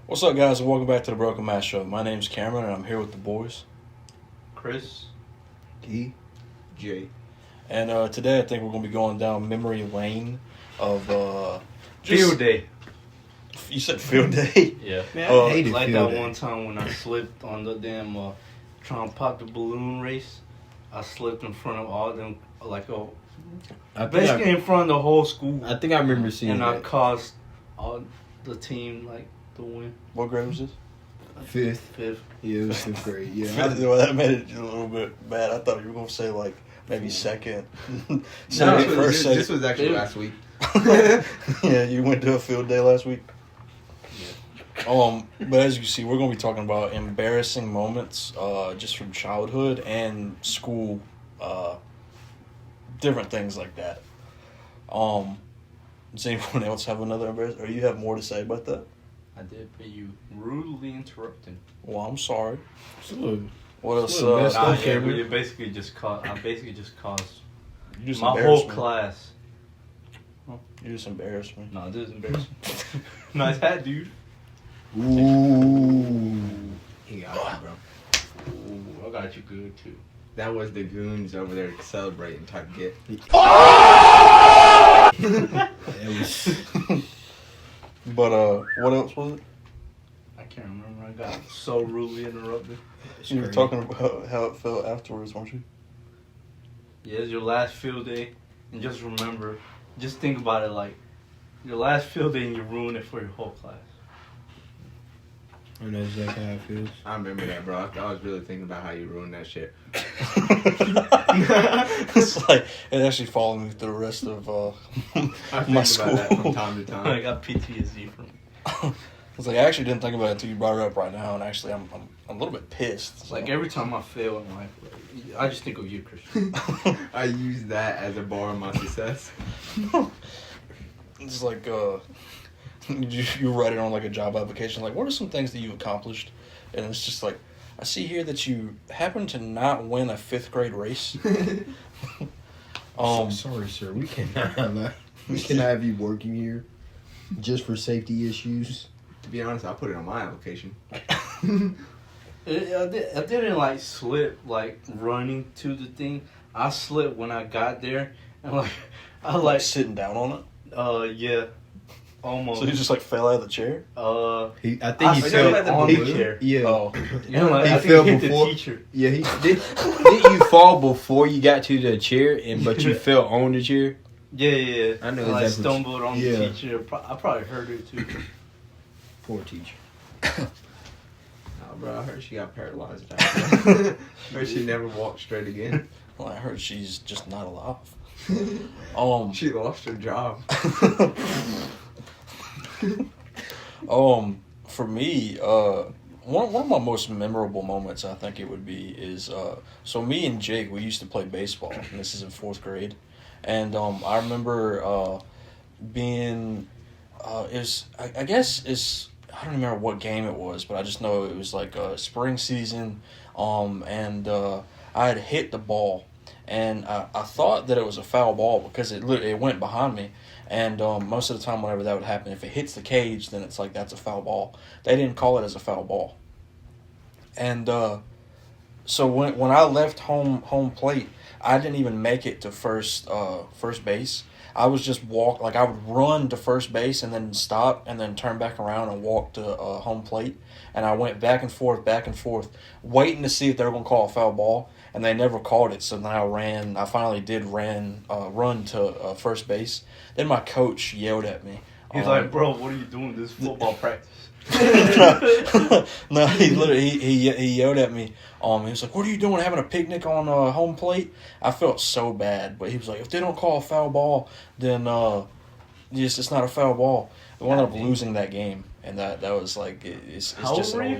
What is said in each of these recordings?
What's up, guys, and welcome back to the Broken Mass Show. My name's Cameron, and I'm here with the boys. Chris. D. J. And today I think we're going to be going down memory lane of... Field day. You said field day? Yeah. Man, I hated like field that day. one time when I slipped on the damn trying to pop the balloon race. I slipped in front of all them, basically in front of the whole school. I think I remember seeing and that. I caused all the team to win. What grade was this? Fifth. Yeah, it was fifth grade. Yeah. Well, that made it a little bit bad. I thought you were going to say, maybe second. No, This was actually last week. Yeah, you went to a field day last week? Yeah. But as you see, we're going to be talking about embarrassing moments just from childhood and school, different things like that. Does anyone else have another embarrassing, or you have more to say about that? I did, but you rudely interrupted. Well, I'm sorry. Absolutely. What else? Well, Nah, Okay, yeah, man. you basically just caused. I basically just caused You just my embarrassed whole me. class. You just embarrassed me. No, this is embarrassing. Nice hat, dude. Ooh. He got you, bro. Ooh, I got you good too. That was the goons over there celebrating type get. But what else was it? I can't remember. I got so rudely interrupted. You were talking about how it felt afterwards, weren't you? Yeah, it's your last field day, and just remember, just think about it like your last field day, and you ruin it for your whole class. I know exactly how it feels. I remember that, bro. I was really thinking about how you ruined that shit. It's like it actually followed me through the rest of I think my about school. that from time to I time. got PTSD from it. It's like I actually didn't think about it until you brought it up right now, and actually I'm a little bit pissed. It's like every time I fail in life, I just think of you, Christian. I use that as a bar of my success. It's like you write it on like a job application. Like, what are some things that you accomplished? And it's just like, I see here that you happen to not win a 5th grade race. Sorry, sir. We cannot have that. We cannot have you working here just for safety issues. To be honest, I put it on my application. I didn't slip running to the thing. I slipped when I got there, and I like sitting down on it. Yeah, almost. So you just fell out of the chair. I think he fell fell on the chair. Yeah. Oh, And I think fell he hit before- the teacher. Yeah. Didn't you fall before you got to the chair, but you fell on the chair? Yeah. I know And I exactly. stumbled on Yeah. the teacher. I probably hurt her too. Poor teacher. Oh, bro, I heard she got paralyzed. After. Heard she never walked straight again. well, I heard she's just not alive. She lost her job. For me, one of my most memorable moments, I think it would be, is so me and Jake, we used to play baseball, and this is in 4th grade, and I remember being, I guess I don't remember what game it was, but I just know it was like spring season, and I had hit the ball, and I thought that it was a foul ball because it went behind me. And most of the time, whenever that would happen, if it hits the cage, then it's like that's a foul ball. They didn't call it as a foul ball. And so when I left home plate, I didn't even make it to first base. I was just I would run to first base and then stop and then turn back around and walk to home plate. And I went back and forth, waiting to see if they were going to call a foul ball. And they never called it, so then I finally did run to first base. Then my coach yelled at me. He's like, "Bro, what are you doing? This is football practice." No, he yelled at me. He was like, "What are you doing, having a picnic on home plate?" I felt so bad, but he was like, "If they don't call a foul ball, then it's not a foul ball." We ended up losing that game, and that was like it's How just old were you?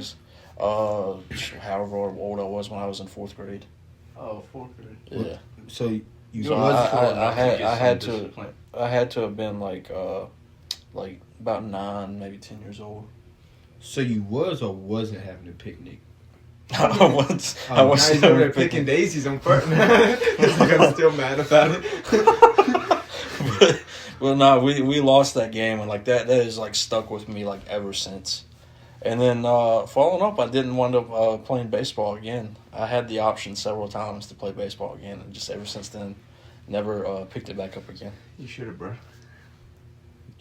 always however old I was when I was in 4th grade. Oh, 4th grade. Yeah. So you So was I had to Discipline. I had to have been like about 9, maybe 10 years old. So you was or wasn't having a picnic? I was. I Now was he's over there picking daisies on first. It's like I'm still mad about it. Well, no, we lost that game, and like that is like stuck with me like ever since. And then following up, I didn't wind up playing baseball again. I had the option several times to play baseball again, and just ever since then, never picked it back up again. You should have, bro.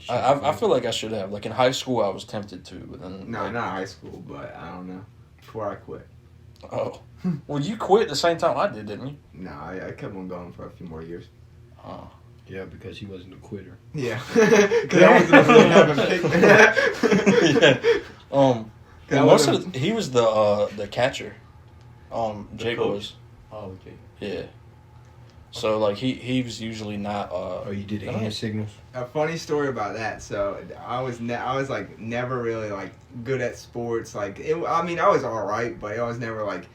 I feel like I should have. Like in high school, I was tempted to, but then No, not high school, but I don't know. Before I quit. Oh, well, you quit at the same time I did, didn't you? No, I kept on going for a few more years. Oh, Yeah, because he wasn't a quitter. Yeah, because I wasn't really having pick. yeah. Well, That most wasn't- of he was the catcher. Jake coach? was. Oh, okay. Yeah. So like he was usually not. Oh, you did the no. hand signals? A funny story about that. So I was like never really like good at sports. Like I mean, I was all right, but I was never like,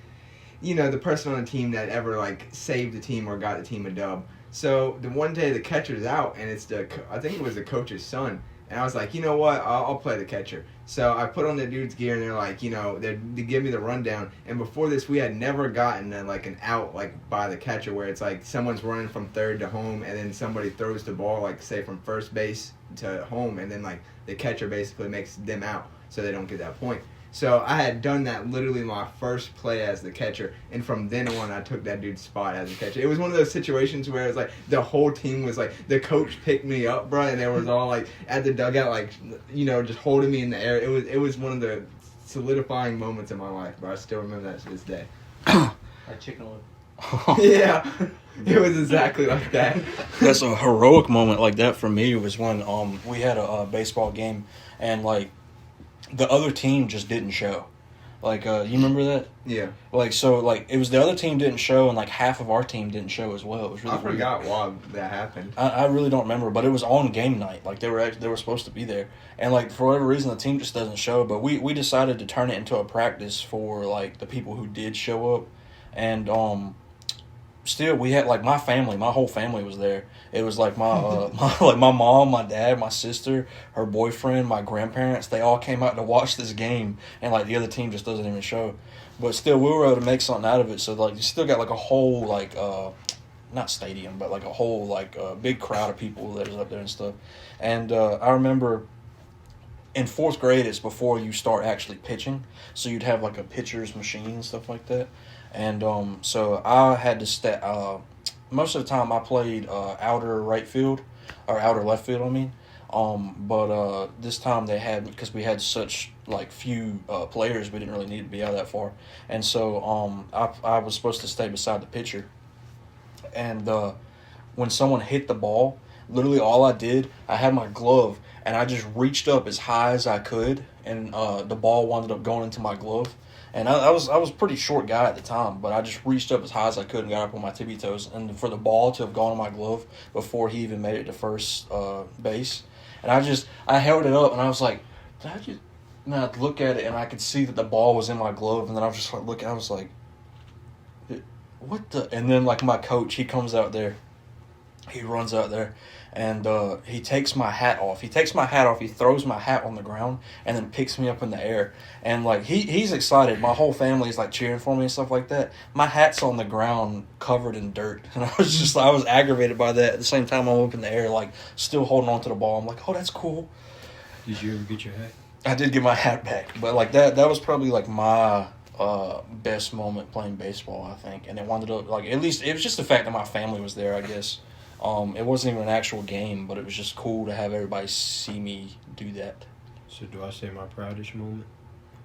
the person on the team that ever like saved the team or got the team a dub. So the one day the catcher's out, and it's I think it was the coach's son, and I was like, you know what, I'll play the catcher. So I put on the dude's gear, and they're like, they give me the rundown. And before this, we had never gotten like an out like by the catcher, where it's like someone's running from third to home, and then somebody throws the ball like say from first base to home, and then like the catcher basically makes them out, so they don't get that point. So I had done that literally my first play as the catcher, and from then on I took that dude's spot as a catcher. It was one of those situations where it was like the whole team was like, the coach picked me up, bro, and they was all like at the dugout, like, just holding me in the air. It was one of the solidifying moments in my life, bro. I still remember that to this day. Fried chicken with. Yeah, it was exactly like that. That's a heroic moment like that for me was when we had a baseball game and like the other team just didn't show. Like you remember that? Yeah, Like so like it was the other team didn't show and like half of our team didn't show as well. It was really I forgot why that happened. I really don't remember, but it was on game night. Like they were supposed to be there, and like for whatever reason the team just doesn't show. But we decided to turn it into a practice for like the people who did show up, and still we had like my whole family was there. It was like my mom, my dad, my sister, her boyfriend, my grandparents. They all came out to watch this game, and like the other team just doesn't even show. But still, we were able to make something out of it. So like you still got like a whole like not stadium, but like a whole like big crowd of people that was up there and stuff. And I remember in fourth grade, it's before you start actually pitching, so you'd have like a pitcher's machine and stuff like that. And so I had to most of the time I played outer right field or outer left field. I mean, but this time they had, because we had such like few players, we didn't really need to be out that far. And so I was supposed to stay beside the pitcher. And when someone hit the ball, literally all I did, I had my glove and I just reached up as high as I could, and the ball wound up going into my glove. And I was a pretty short guy at the time, but I just reached up as high as I could and got up on my tippy toes. And for the ball to have gone in my glove before he even made it to first base, and I held it up and I was like, did I just? And I'd look at it and I could see that the ball was in my glove, and then I was just like looking. I was like, what the? And then like my coach, he comes out there, he runs out there, and he takes my hat off. He throws my hat on the ground, and then picks me up in the air. And like he's excited. My whole family is like cheering for me and stuff like that. My hat's on the ground, covered in dirt, and I was aggravated by that. At the same time, I'm up in the air, like still holding on to the ball. I'm like, oh, that's cool. Did you ever get your hat? I did get my hat back, but like that was probably like my best moment playing baseball, I think. And it wound up like, at least it was just the fact that my family was there, I guess. It wasn't even an actual game, but it was just cool to have everybody see me do that. So do I say my proudest moment?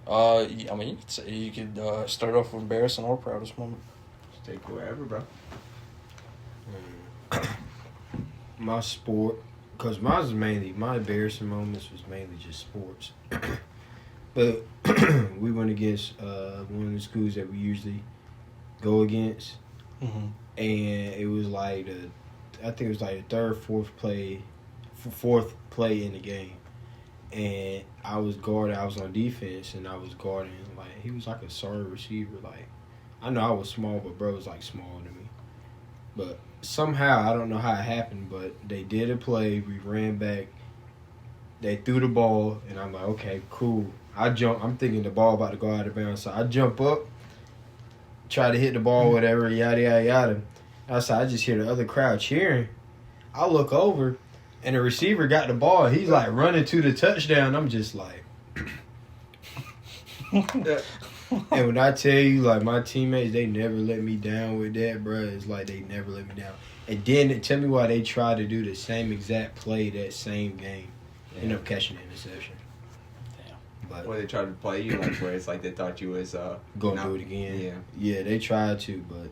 I mean, you could start off with embarrassing or proudest moment. Just take wherever, bro. My sport, because my embarrassing moments was mainly just sports. But we went against one of the schools that we usually go against, Mm-hmm. and it was like I think it was like the fourth play in the game, and I was on defense, and I was guarding, like, he was like a sorry receiver. Like, I know I was small, but bro was like smaller than me. But somehow, I don't know how it happened, but they did a play, we ran back, they threw the ball, and I'm like, okay, cool. I'm thinking the ball about to go out of bounds, so I jump up, try to hit the ball, whatever, yada, yada, yada. Outside, I just hear the other crowd cheering. I look over, and the receiver got the ball. He's like running to the touchdown. I'm just like, And when I tell you, like, my teammates, they never let me down with that, bro. It's like they never let me down. And then tell me why they tried to do the same exact play that same game. End up catching the interception. But Or they tried to play you like where it's like they thought you was gonna do it again. Yeah, they tried to, but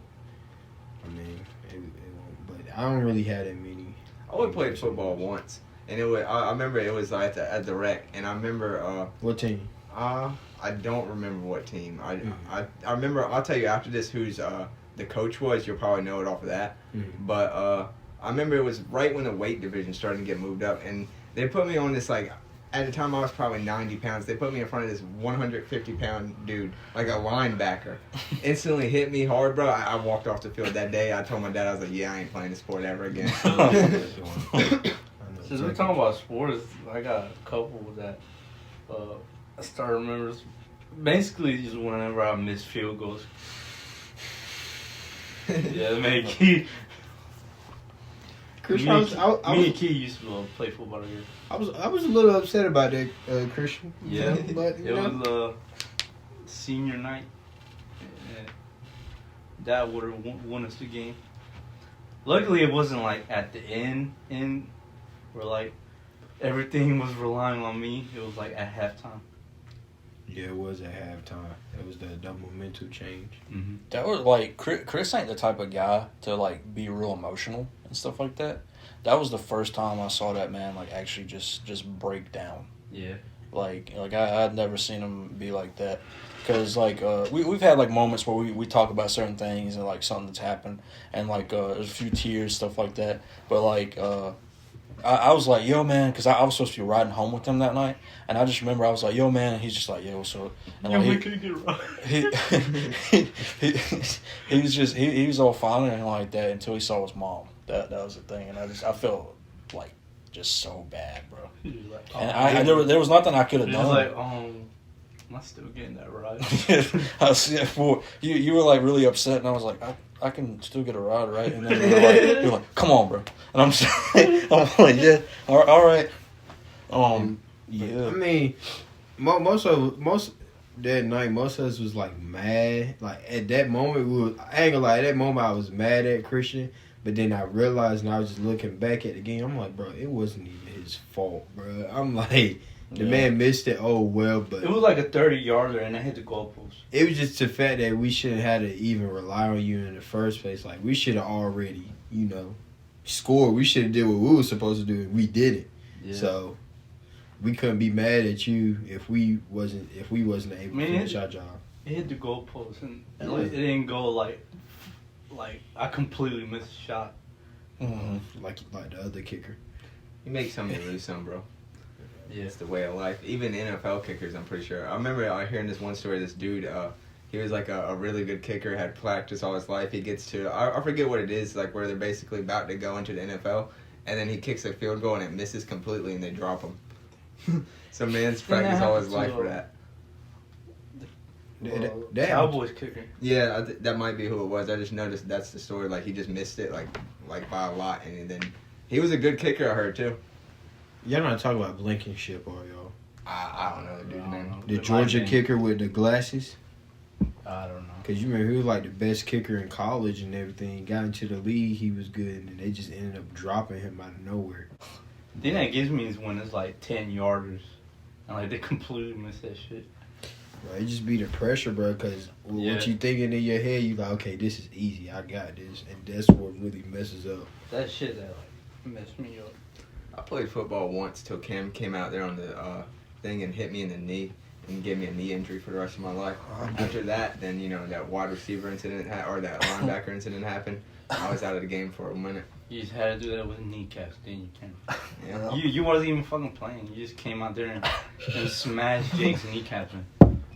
I mean, it won't. But I don't really have that many. I only played football once, and I remember it was at the rec, and I remember What team? I don't remember what team. I remember. I'll tell you after this who's the coach was. You'll probably know it off of that. Mm-hmm. But I remember it was right when the weight division started to get moved up, and they put me on this like. At the time, I was probably 90 pounds. They put me in front of this 150-pound dude, like a linebacker. Instantly hit me hard, bro. I walked off the field that day. I told my dad, I was like, yeah, I ain't playing this sport ever again. Since we're talking about sports, I got a couple that I start remembering. Basically, just whenever I miss field goals. Yeah, man, Key. Christian, Me and Key used to play football together. I was a little upset about that, Christian. Yeah, but it was senior night. And Dad would have won us the game. Luckily, it wasn't like at the end where like everything was relying on me. It was like at halftime. Yeah, it was at halftime. It was the momentum change. Mm-hmm. That was like Chris ain't the type of guy to like be real emotional and stuff like that. That was the first time I saw that man like actually just break down. Yeah. Like I'd never seen him be like that. Cause like we've had like moments where we talk about certain things and like something that's happened and like there's a few tears, stuff like that. But like I was like, yo, man, because I was supposed to be riding home with him that night, and I just remember I was like, yo, man, and he's just like, yo, what's up? And Yeah, like, we couldn't get it right. he was just he was all fine and like that until he saw his mom. That was the thing, and I felt like just so bad, bro. He was like, And there was nothing I could have he done. was like, am I still getting that right? I was, yeah, well, you were like really upset, and I was like, I can still get a ride, right? And then you're like, come on, bro. And I'm just I'm like, yeah, all right. Yeah. I mean, most that night, most of us was like mad. Like at that moment, I ain't gonna lie. At that moment, I was mad at Christian. But then I realized, and I was just looking back at the game. I'm like, bro, it wasn't even his fault, bro. I'm like, the man missed it. Oh well, but it was like a 30-yarder, and I hit the goalpost. It was just the fact that we shouldn't have to even rely on you in the first place. Like we should have already, scored. We should have did what we were supposed to do, and we didn't. Yeah. So we couldn't be mad at you if we wasn't able to finish our job. It hit the goalpost, and it didn't go like I completely missed a shot. Mm-hmm. Like the other kicker. You make some, you lose some, bro. Yeah. It's the way of life. Even NFL kickers, I'm pretty sure. I remember hearing this one story. This dude, he was like a really good kicker, had practiced all his life. He gets to, I forget what it is, like where they're basically about to go into the NFL, and then he kicks a field goal and it misses completely and they drop him. Some man's practiced all his life for that. The Cowboys kicker. Yeah, that might be who it was. I just noticed that's the story. Like he just missed it like by a lot, and then he was a good kicker. I heard too. Y'all not talking about Blankenship, are y'all? I don't know the dude's name. The Georgia kicker with the glasses. I don't know. Cause you remember he was like the best kicker in college and everything. Got into the league, he was good, and they just ended up dropping him out of nowhere. The thing that gives me is when it's like 10-yarders, and like they completely miss that shit. Bro, it just be the pressure, bro, because what you thinking in your head, you like, okay, this is easy, I got this, and that's what really messes up. That shit that like messed me up. I played football once till Cam came out there on the thing and hit me in the knee and gave me a knee injury for the rest of my life. After that, then that wide receiver incident or that linebacker incident happened. I was out of the game for a minute. You just had to do that with kneecaps, then you can. Yeah. You wasn't even fucking playing. You just came out there and smashed Jake's kneecaps in.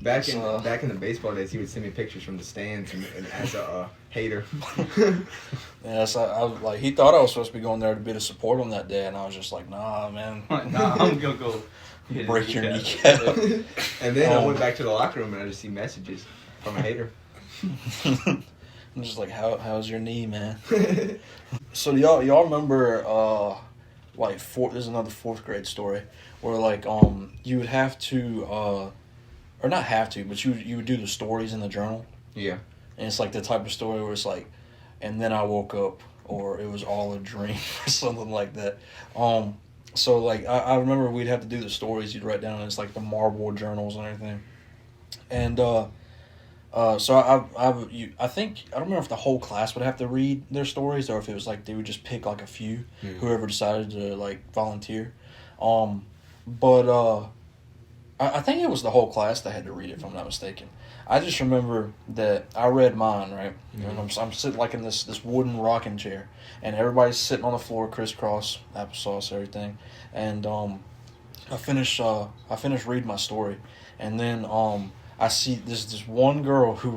Back in the baseball days, he would send me pictures from the stands and as a hater. Yeah, so I was like, he thought I was supposed to be going there to be the support on that day, and I was just like, nah, man. Nah, I'm gonna go break your kneecap. And then I went back to the locker room and I just see messages from a hater. I'm just like, how's your knee, man? So y'all remember there's another fourth grade story where like you would have to or not have to, but you would do the stories in the journal. Yeah. And it's like the type of story where it's like, and then I woke up, or it was all a dream, or something like that. So like I remember we'd have to do the stories you'd write down, and it's like the marble journals and everything. And so I think I don't remember if the whole class would have to read their stories, or if it was like they would just pick like a few, whoever decided to like volunteer. But I think it was the whole class that had to read it, if I'm not mistaken. I just remember that I read mine, right? And I'm sitting like in this wooden rocking chair, and everybody's sitting on the floor, crisscross, applesauce, everything. And I finished reading my story, and then I see this one girl who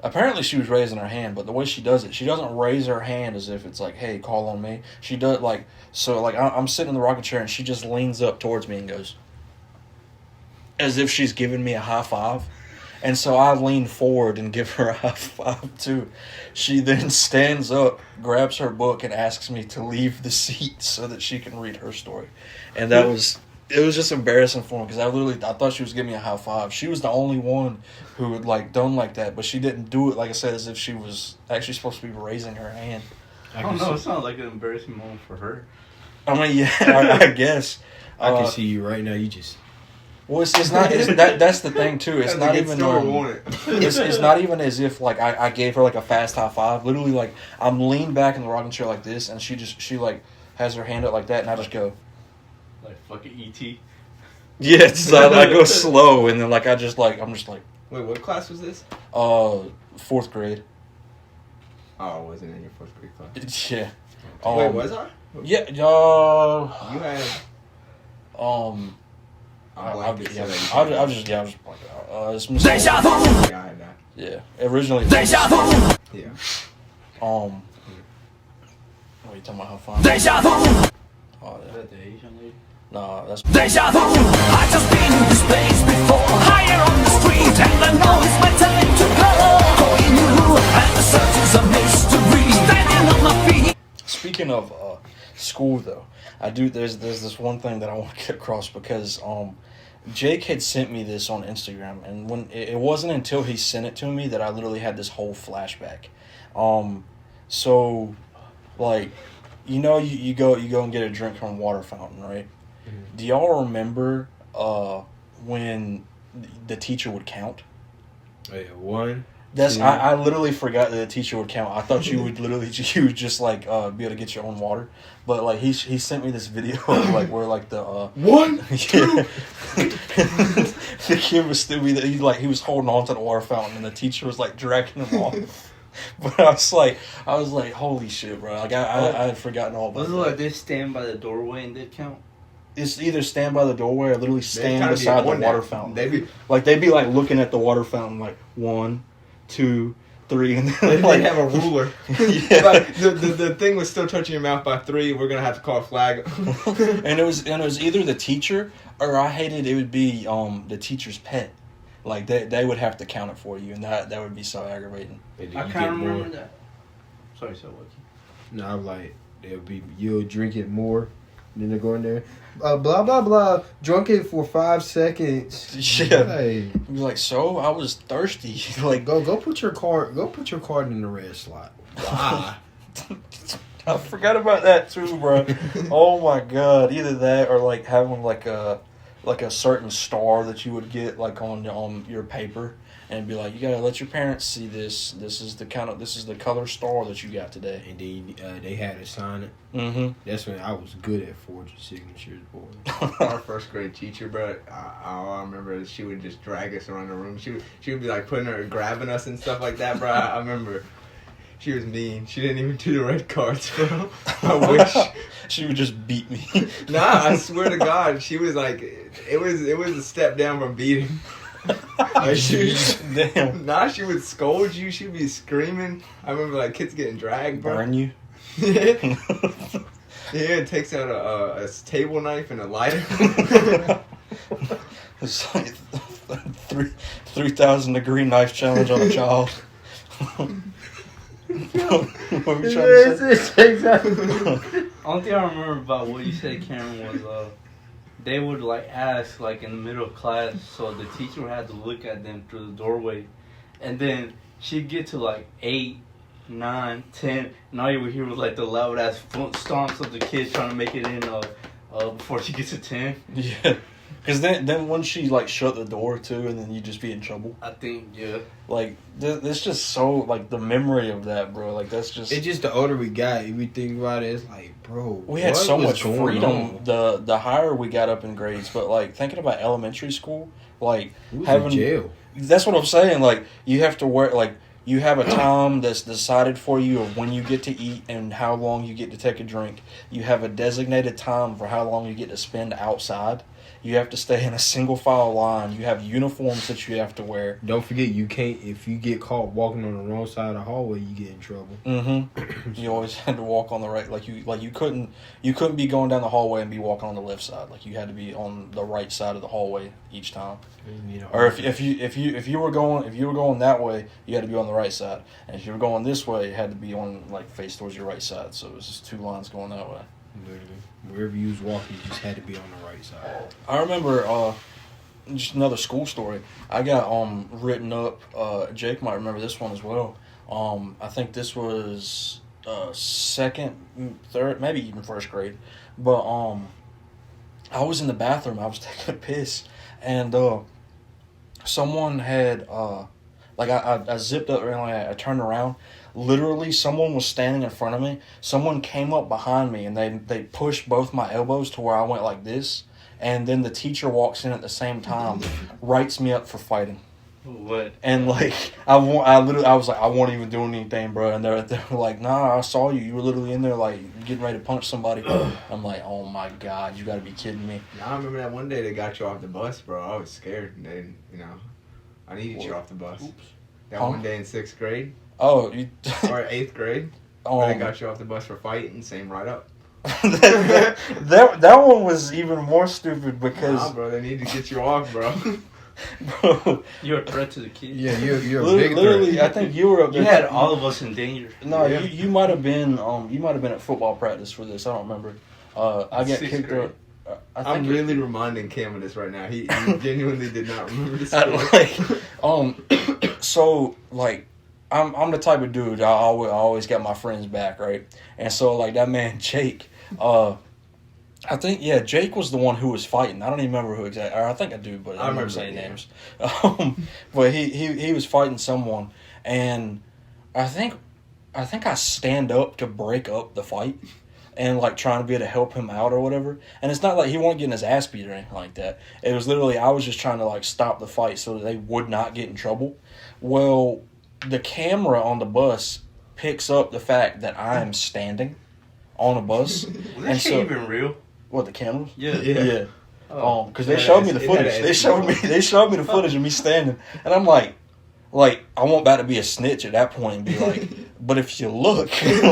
apparently she was raising her hand, but the way she does it, she doesn't raise her hand as if it's like, hey, call on me. She does I'm sitting in the rocking chair, and she just leans up towards me and goes, as if she's giving me a high five. And so I lean forward and give her a high five too. She then stands up, grabs her book, and asks me to leave the seat so that she can read her story. And it was just embarrassing for me, because I thought she was giving me a high five. She was the only one who had like done like that, but she didn't do it, like I said, as if she was actually supposed to be raising her hand. I don't know. It sounds like an embarrassing moment for her. I mean, yeah, I guess. I can see you right now. You just. Well, it's not. That's the thing too. It's not even. It's it's not even as if like I gave her like a fast high five. Literally, like I'm leaned back in the rocking chair like this, and she like has her hand up like that, and I just go. Like fucking E.T. Yeah, it's I go slow, and then I'm just like. Wait, what class was this? 4th grade. Oh, I wasn't in your 4th grade class. Yeah. Wait, was I? Yeah. You had. I'll just point it out. It's Mr. Yeah, I had that. Yeah, originally. Yeah. What are you talking about? How fun? Oh, Is yeah. that the Asian lady? Nah, that's. Deja vu, I just been in this place before. Higher on the street, and I know it's my time to go. Going new, and the search is a mystery. Standing on my feet. Speaking of school, though, there's this one thing that I want to get across, because Jake had sent me this on Instagram, and when it wasn't until he sent it to me that I literally had this whole flashback. So, like, you go and get a drink from a water fountain, right? Mm-hmm. Do y'all remember when the teacher would count? Oh, yeah, 1. I literally forgot that the teacher would count. I thought you would just like be able to get your own water, but like he sent me this video of, like where like the 1, 2. The kid was still he was holding on to the water fountain, and the teacher was like dragging him off. But I was like, holy shit, bro! Like I had forgotten all about Was it that. like they stand by the doorway and they'd count? It's either stand by the doorway or literally stand beside the water fountain. They'd be like looking at the water fountain, like 1, 2, 3, and then they have a ruler. Yeah. But the thing was still touching your mouth by 3. We're gonna have to call a flag. and it was either the teacher, or I hated it would be the teacher's pet. Like they would have to count it for you, and that would be so aggravating. I kind of remember that. Sorry, so what? No, I'm like, you'll drink it more. Then they go in there, blah blah blah. Drunk it for 5 seconds. Yeah, Hey, be like, so I was thirsty. Like, go put your card in the red slot. Why? I forgot about that too, bro. Oh my god, either that or like having like a certain star that you would get like on your paper, and be like, you gotta let your parents see this. This is the color star that you got today. And then they had to sign it. Mm-hmm. That's when I was good at forging signatures, boy. Our 1st grade teacher, bro. I remember she would just drag us around the room. She would be like grabbing us and stuff like that, bro. I remember. She was mean. She didn't even do the red cards, bro. I wish. She would just beat me. Nah, I swear to God, she was like, it was a step down from beating. Like Damn. Nah, she would scold you. She'd be screaming. I remember like kids getting dragged, bro. Burn you. Yeah, it takes out a table knife and a lighter. It's like 3,000 degree knife challenge on a child. What were you trying to say? Only thing I remember about what you said, Cameron, was they would like ask like in the middle of class, so the teacher had to look at them through the doorway, and then she'd get to like 8, 9, 10, and all you would hear was like the loud ass foot stomps of the kids trying to make it in before she gets to 10. Yeah. Because then once she like shut the door too, and then you just be in trouble. I think, yeah. Like it's just so like the memory of that, bro. Like that's just. It's just the older we got, if we think about it, it's like, bro, We had what so was much going freedom on? the higher we got up in grades, but like thinking about elementary school, like We was having in jail. that's what I'm saying. Like you have to wear like you have a time that's decided for you of when you get to eat and how long you get to take a drink. You have a designated time for how long you get to spend outside. You have to stay in a single file line. You have uniforms that you have to wear. Don't forget, you can't, if you get caught walking on the wrong side of the hallway, you get in trouble. Mm-hmm. You always had to walk on the right, like you couldn't be going down the hallway and be walking on the left side. Like you had to be on the right side of the hallway each time. You know, Or if you were going that way, you had to be on the right side, and if you were going this way, you had to be on like face towards your right side. So it was just 2 lines going that way. literally, wherever you was walking, you just had to be on the right side. I remember just another school story. I got written up. Jake might remember this one as well. I think this was second, third, maybe even first grade. But I was in the bathroom. I was taking a piss, and someone had I zipped up and I turned around. Literally, someone was standing in front of me. Someone came up behind me, and they pushed both my elbows to where I went like this. And then the teacher walks in at the same time, writes me up for fighting. What? And like I was like, I won't even do anything, bro. And they're like, nah, I saw you. You were literally in there like getting ready to punch somebody. I'm like, oh my god, you gotta be kidding me. I remember that one day they got you off the bus, bro. I was scared. They, I needed you off the bus. Oops. That Huh? one day in 6th grade Oh, you. or 8th grade, they got you off the bus for fighting. Same right up. that one was even more stupid because Nah, bro, they need to get you off, bro. bro, You're a threat to the kids. Yeah, you're a big literally, threat. I think you were up You there. had all of us in danger. No, Yeah. you might have been at football practice for this. I don't remember. I got 6th kicked grade. up. I'm really reminding Cam of this right now. He genuinely did not remember this story. So like I'm the type of dude I always got my friends back, right? And so like that man Jake, I think Jake was the one who was fighting. I don't even remember who exactly. Or I think I do, but I don't remember saying names. But he was fighting someone, and I think I stand up to break up the fight. And like trying to be able to help him out or whatever. And it's not like he wasn't getting his ass beat or anything like that. It was literally I was just trying to like stop the fight so that they would not get in trouble. Well, the camera on the bus picks up the fact that I am standing on a bus. Was And that shit so- even real? What, the cameras? Yeah. Yeah. Oh. Because they It had showed me a- the it had footage. a They showed me the footage of me standing, and I'm like I want about to be a snitch at that point and be like, but if you look,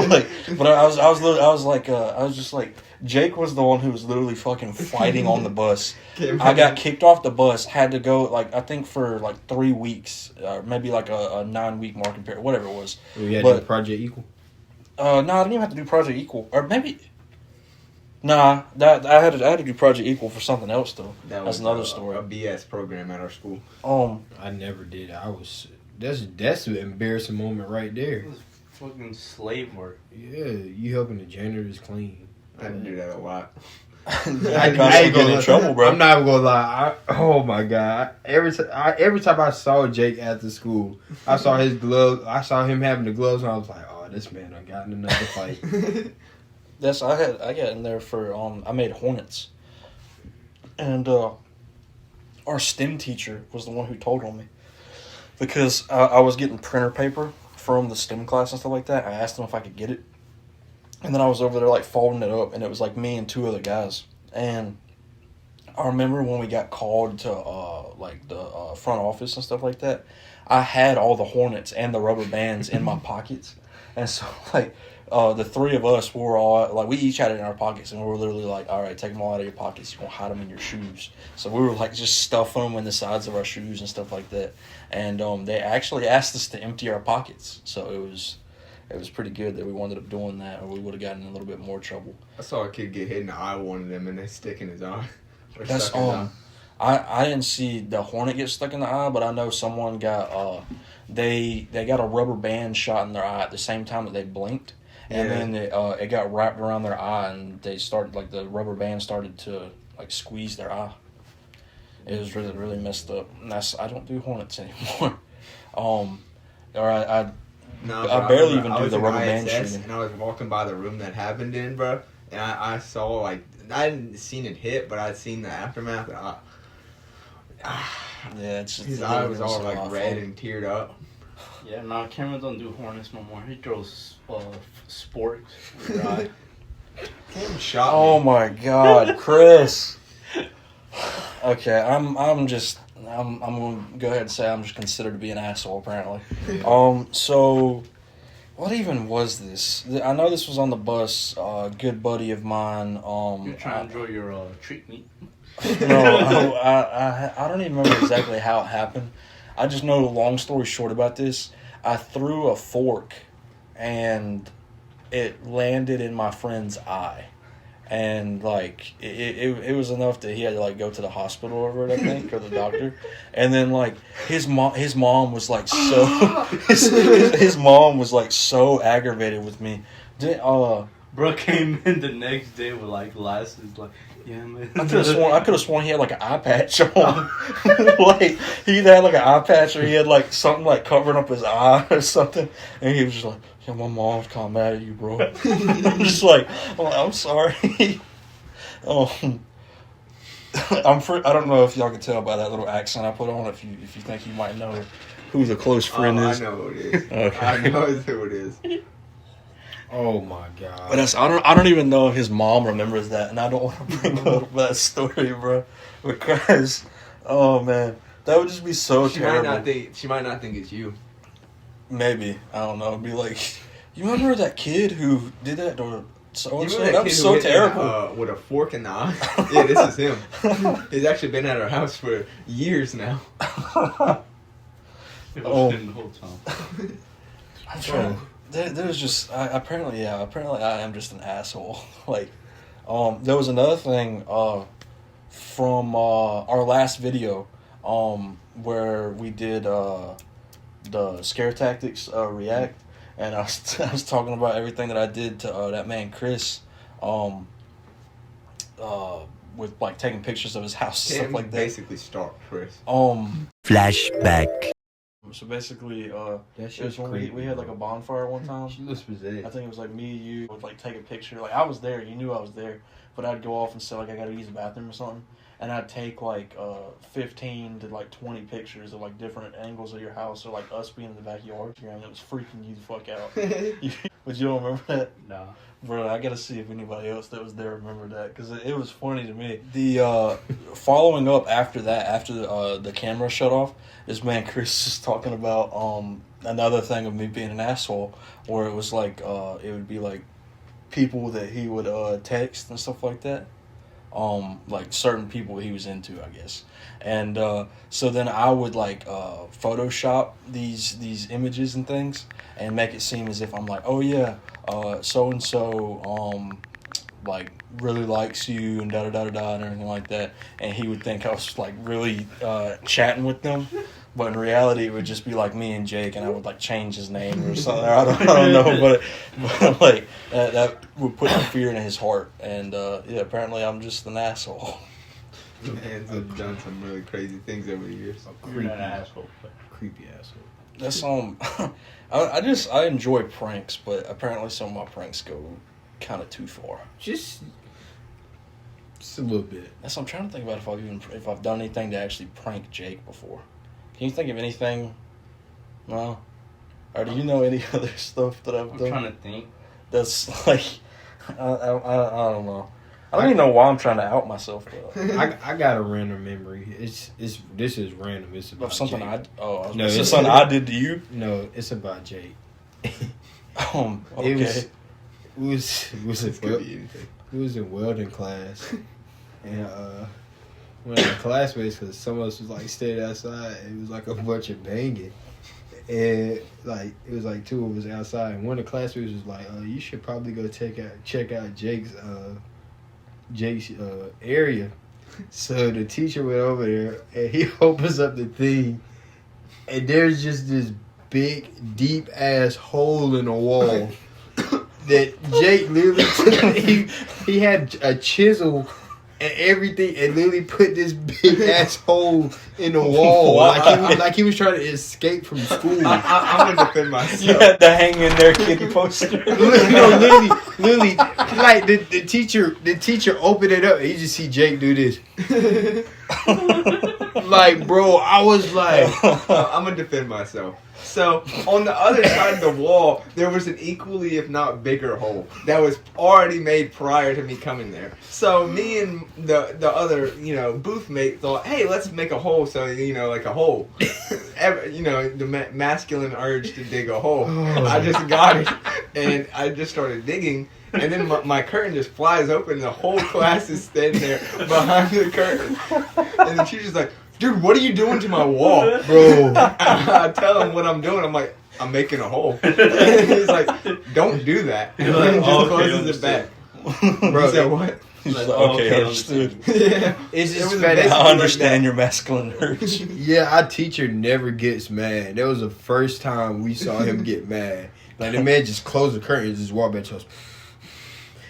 like, but I was just like, Jake was the one who was literally fucking fighting on the bus. I got kicked off the bus, had to go like I think for like 3 weeks, maybe like a 9-week marking period, whatever it was. We had But- to do Project Equal. No, I didn't even have to do Project Equal, or maybe. Nah, I had to do Project Equal for something else though. That That's was another a story. BS program at our school. I never did. That's an embarrassing moment right there. It was fucking slave work. Yeah, you helping the janitors clean. I had to do that a lot. I ain't got gonna in trouble, bro. I'm not gonna lie. Oh my god! Every time I saw Jake after school, I saw his gloves. I saw him having the gloves, and I was like, "Oh, this man done got in another fight." I got in there for I made Hornets, and our STEM teacher was the one who told on me because I was getting printer paper from the STEM class and stuff like that. I asked him if I could get it, and then I was over there like folding it up, and it was like me and 2 other guys. And I remember when we got called to like the front office and stuff like that, I had all the Hornets and the rubber bands in my pockets, and so like. The 3 of us were all like we each had it in our pockets, and we were literally like, all right, take them all out of your pockets. You're gonna hide them in your shoes. So we were like just stuffing them in the sides of our shoes and stuff like that. And they actually asked us to empty our pockets. So it was pretty good that we wound up doing that, or we would have gotten in a little bit more trouble. I saw a kid get hit in the eye with one of them, and they stick in his eye. Or That's stuck in the eye. I didn't see the hornet get stuck in the eye, but I know someone got they got a rubber band shot in their eye at the same time that they blinked, and Yeah. then it got wrapped around their eye, and they started like the rubber band started to like squeeze their eye. It was really really messed up. And I don't do hornets anymore. Or I No, I bro, barely remember even I do was the in rubber band ISS, shooting. and I was walking by the room that happened in, bro, and I saw like I hadn't seen it hit, but I'd seen the aftermath. And Yeah, it's his it eye really was all like awful. red and teared up. Yeah, no, Cameron don't do hornets no more. He throws sporks. Right. Cam shot Oh me. my God, Chris. Okay, I'm gonna go ahead and say I'm just considered to be an asshole apparently. So what even was this? I know this was on the bus. A good buddy of mine. You're trying to enjoy your treat meat. No, I don't even remember exactly how it happened. I just know, long story short about this, I threw a fork and it landed in my friend's eye. And like it was enough that he had to like go to the hospital over it, I think, or the doctor. And then like his mom was like so his mom was like so aggravated with me. Bro came in the next day with like glasses, like, yeah, man. I could have sworn he had like an eye patch on. Like he either had like an eye patch or he had like something like covering up his eye or something. And he was just like, "Yeah, my mom's kind of mad at you, bro." I'm just like, I'm sorry. I don't know if y'all can tell by that little accent I put on. If you think you might know who the close friend is. I know who it is. Okay. I know who it is. Oh my God. But I don't even know if his mom remembers that, and I don't want to bring up that story, bro, because oh man, that would just be so She terrible. might not think it's you. Maybe, I don't know. It'd be like, you remember that kid who did that to so and so? remember That was kid so who hit me, terrible. with a fork in the eye? Yeah, this is him. He's actually been at our house for years now. It was Oh. him the whole time. I'm trying. There's just apparently I am just an asshole. Like, there was another thing from our last video where we did the scare tactics react, and I was talking about everything that I did to that man Chris with like taking pictures of his house and Cam stuff like that. basically stalked Chris. Flashback. So basically That it was shit's when creepy. we had like a bonfire one time. She looks possessed. I think it was like me, you would like take a picture. Like I was there, you knew I was there, but I'd go off and say like I gotta use the bathroom or something, and I'd take like 15 to like 20 pictures of like different angles of your house or like us being in the backyard. And it was freaking you the fuck out. But you don't remember that? Nah. Bro, I gotta see if anybody else that was there remembered that, because it was funny to me. The following up after that, after the camera shut off, this man Chris is talking about another thing of me being an asshole, where it was like it would be like people that he would text and stuff like that, like certain people he was into, I guess. And so then I would like Photoshop these images and things and make it seem as if I'm like, oh yeah, so and so like really likes you and da da da da da and everything like that, and he would think I was like really chatting with them, but in reality it would just be like me and Jake, and I would like change his name or something. I don't know, but like that would put fear in his heart, and yeah, apparently I'm just an asshole. Man's have done some really crazy things over the years. You're not an asshole. But Creepy asshole. That's I enjoy pranks, but apparently some of my pranks go kind of too far. Just a little bit. I'm trying to think about if I've done anything to actually prank Jake before. Can you think of anything? No. Or do you know any other stuff that I've I'm done? trying to think. That's like I don't know. I don't even know why I'm trying to out myself though. I got a random memory. This is random. It's about Of something Jake. it's something I did to you. No, it's about Jake. Okay. It was This could be anything. we was in welding class, and one of the classmates, because some of us was like staying outside, it was like a bunch of banging, and like it was like two of us outside, and one of the classmates was like, "You should probably go check out Jake's area." So the teacher went over there and he opens up the thing, and there's just this big, deep ass hole in the wall that Jake literally took. He had a chisel and everything, and literally put this big ass hole in the wall, like he was trying to escape from school. I'm gonna defend myself. You had the hang in there kid poster. literally, like the teacher opened it up, and you just see Jake do this. Like, bro, I was like, I'm gonna defend myself. So on the other side of the wall, there was an equally, if not bigger, hole that was already made prior to me coming there. So me and the other, booth mate thought, hey, let's make a hole. So like a hole. The masculine urge to dig a hole. I just got it, and I just started digging. And then my curtain just flies open, and the whole class is standing there behind the curtain. And the teacher's like, dude, what are you doing to my wall? bro. I tell him what I'm doing. I'm like, I'm making a hole. And he's like, don't do that. And then he just closes it back. Bro, he said, what? He's like, okay, understood. Yeah. It's just was bad. basically I understand like your masculine urge. Yeah, our teacher never gets mad. That was the first time we saw him get mad. Like, the man just closed the curtain and just walked back to us.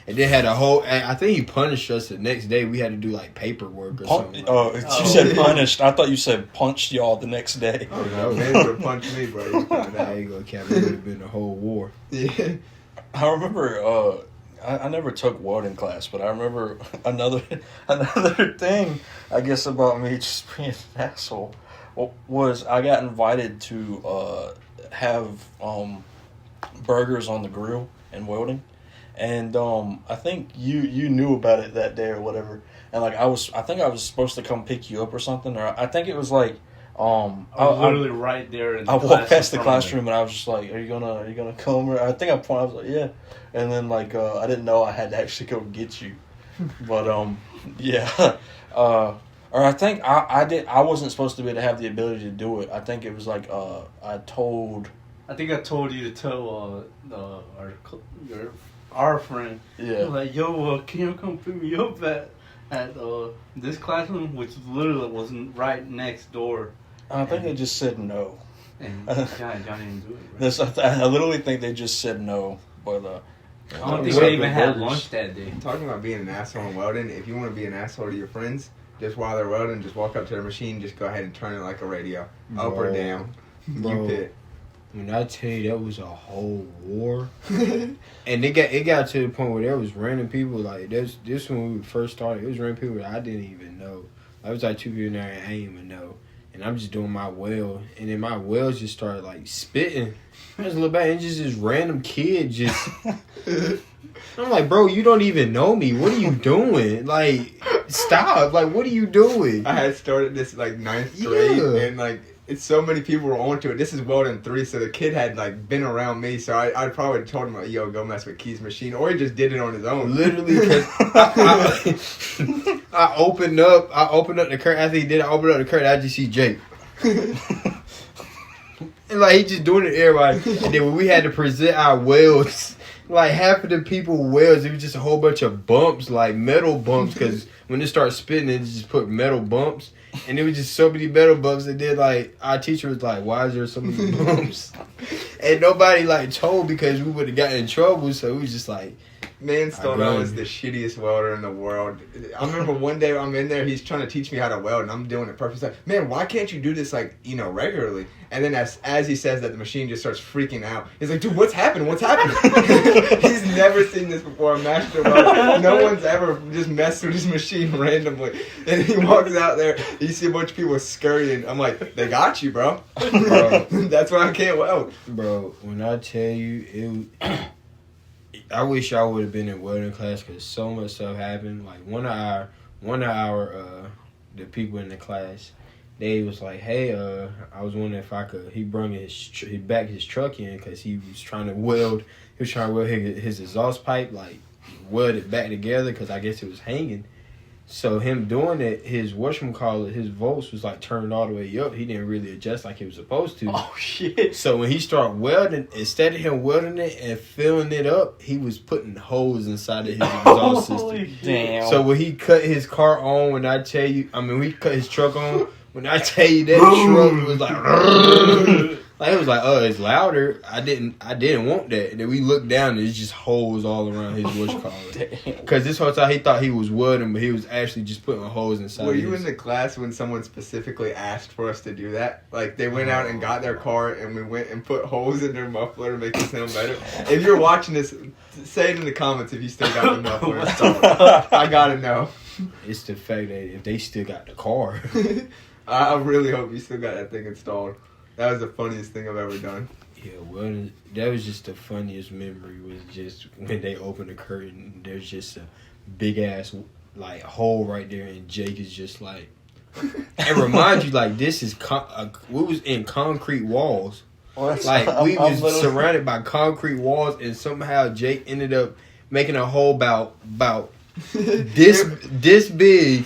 And then had a whole... I think he punished us the next day. We had to do, like, paperwork or something. You said punished. I thought you said punched y'all the next day. Oh, no, man would have punched me, bro. There you go, Cap. It would have been a whole war. Yeah. I remember... I never took welding class, but I remember another thing, I guess, about me just being an asshole was I got invited to have burgers on the grill and welding, and I think you knew about it that day or whatever, and like I think I was supposed to come pick you up or something, or I think it was like I was literally right there. In the I walked past the in front of classroom and I was just like, "Are you gonna come?" Or I think I pointed. I was like, "Yeah," and then like I didn't know I had to actually go get you, but yeah, or I think I wasn't supposed to be able to have the ability to do it. I think it was like I told. I think I told you to tell our friend. Yeah. Like, yo, can you come pick me up at this classroom, which literally was right next door. I think they just said no. And Johnny didn't do it. Right? I literally think they just said no, but I don't think they even had lunch that day. Talking about being an asshole in welding, if you want to be an asshole to your friends, just while they're welding, just walk up to their machine, just go ahead and turn it like a radio. Up or down. You pick. When I tell you that was a whole war, and it got to the point where there was random people like this when we first started. It was random people that I didn't even know. I was like 2 people in there and I didn't even know, and I'm just doing my weld, and then my welds just started like spitting. I just look back and just this random kid just. I'm like, bro, you don't even know me. What are you doing? Like, stop. Like, what are you doing? I had started this like 9th grade, and like. It's so many people were onto it. This is welding 3, so the kid had like been around me, so I probably told him like, "Yo, go mess with Key's machine," or he just did it on his own. Literally, because I opened up the curtain. After he did, I opened up the curtain. I just see Jake, and like he just doing it to everybody. And then when we had to present our welds, like half of the people welds, it was just a whole bunch of bumps, like metal bumps, because when it started spitting, it just put metal bumps. And it was just so many metal bumps. And then, like, our teacher was like, why is there so many bumps? And nobody, like, told because we would have gotten in trouble. So it was just like... Man thought I was the shittiest welder in the world. I remember one day I'm in there, he's trying to teach me how to weld, and I'm doing it perfect. He's like, man, why can't you do this, like, regularly? And then as he says that, the machine just starts freaking out. He's like, dude, what's happening? What's happening? He's never seen this before, a master welder. No one's ever just messed with his machine randomly. And he walks out there, you see a bunch of people scurrying. I'm like, they got you, bro. That's why I can't weld. Bro, when I tell you, I wish I would have been in welding class because so much stuff happened. Like one of our the people in the class, they was like, "Hey, I was wondering if I could." He brought he backed his truck in because he was trying to weld. He was trying to weld his exhaust pipe, like weld it back together because I guess it was hanging. So him doing it, his whatchamacallit, his volts was like turned all the way up. He didn't really adjust like he was supposed to. Oh shit! So when he started welding, instead of him welding it and filling it up, he was putting holes inside of his exhaust Holy system. shit. Damn. So when he cut his car on, when he cut his truck on, when I tell you that truck was like, like it was like, oh, it's louder. I didn't want that. And then we looked down and there's just holes all around his whatchamacallit. Because this whole time he thought he was welding, but he was actually just putting holes inside. Were you in the class when someone specifically asked for us to do that? Like, they went out and got their car, and we went and put holes in their muffler to make it sound better? If you're watching this, say it in the comments if you still got the muffler installed. I gotta know. It's the fact that if they still got the car. I really hope you still got that thing installed. That was the funniest thing I've ever done. Yeah, well, that was just the funniest memory. Was just when they opened the curtain, there's just a big ass like hole right there, and Jake is just like. And remind you, like this is we was in concrete walls. Well, Like we I'm was literally- surrounded by concrete walls, and somehow Jake ended up making a hole about this big,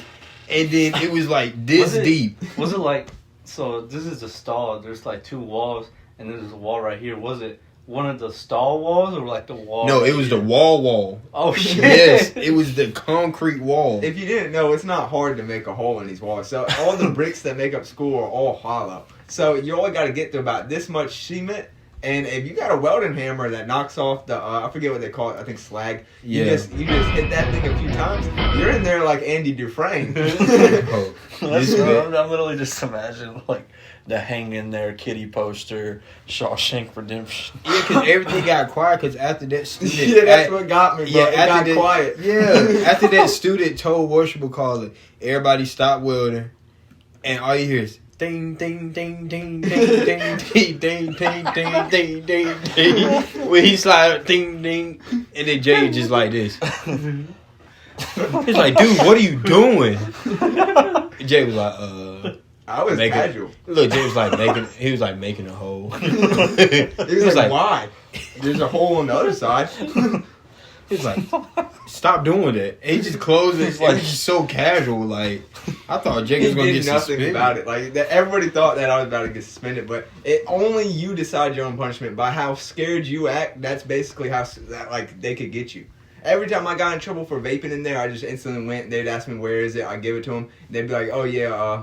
and then it was like this deep. Was it like, so this is the stall, there's like two walls, and there's a wall right here. Was it one of the stall walls or like the wall? No, right it was here? the wall. Oh shit. Yes, it was the concrete wall. If you didn't know, it's not hard to make a hole in these walls. So all the bricks that make up school are all hollow. So you only got to get to about this much cement. And if you got a welding hammer that knocks off the, I forget what they call it, I think slag. You Yeah. just hit that thing a few times. You're in there like Andy Dufresne. Oh, That's this what bit- I'm literally just imagining like the hang in there kitty poster, Shawshank Redemption. Yeah, because everything got quiet. Because after that student, Yeah, that's what got me, bro. It got that, quiet. Yeah, after that student told whatchamacallit, everybody stop welding, and all you hear is ding ding ding ding ding ding ding ding ding ding ding ding ding. When he slide ding ding, and then Jay just like this. He's like, dude, what are you doing? Jay was like, I was Make it- casual. look, Jay was like making. He was like making a hole. He was like, why? There's a hole on the other side. He's like, stop doing that. And he just closed it. It was just so casual. Like, I thought Jake He was going to did get nothing suspended. about it. Like everybody thought that I was about to get suspended, but only you decide your own punishment by how scared you act. That's basically how like they could get you. Every time I got in trouble for vaping in there, I just instantly went. They'd ask me where is it. I give it to them. They'd be like, oh yeah,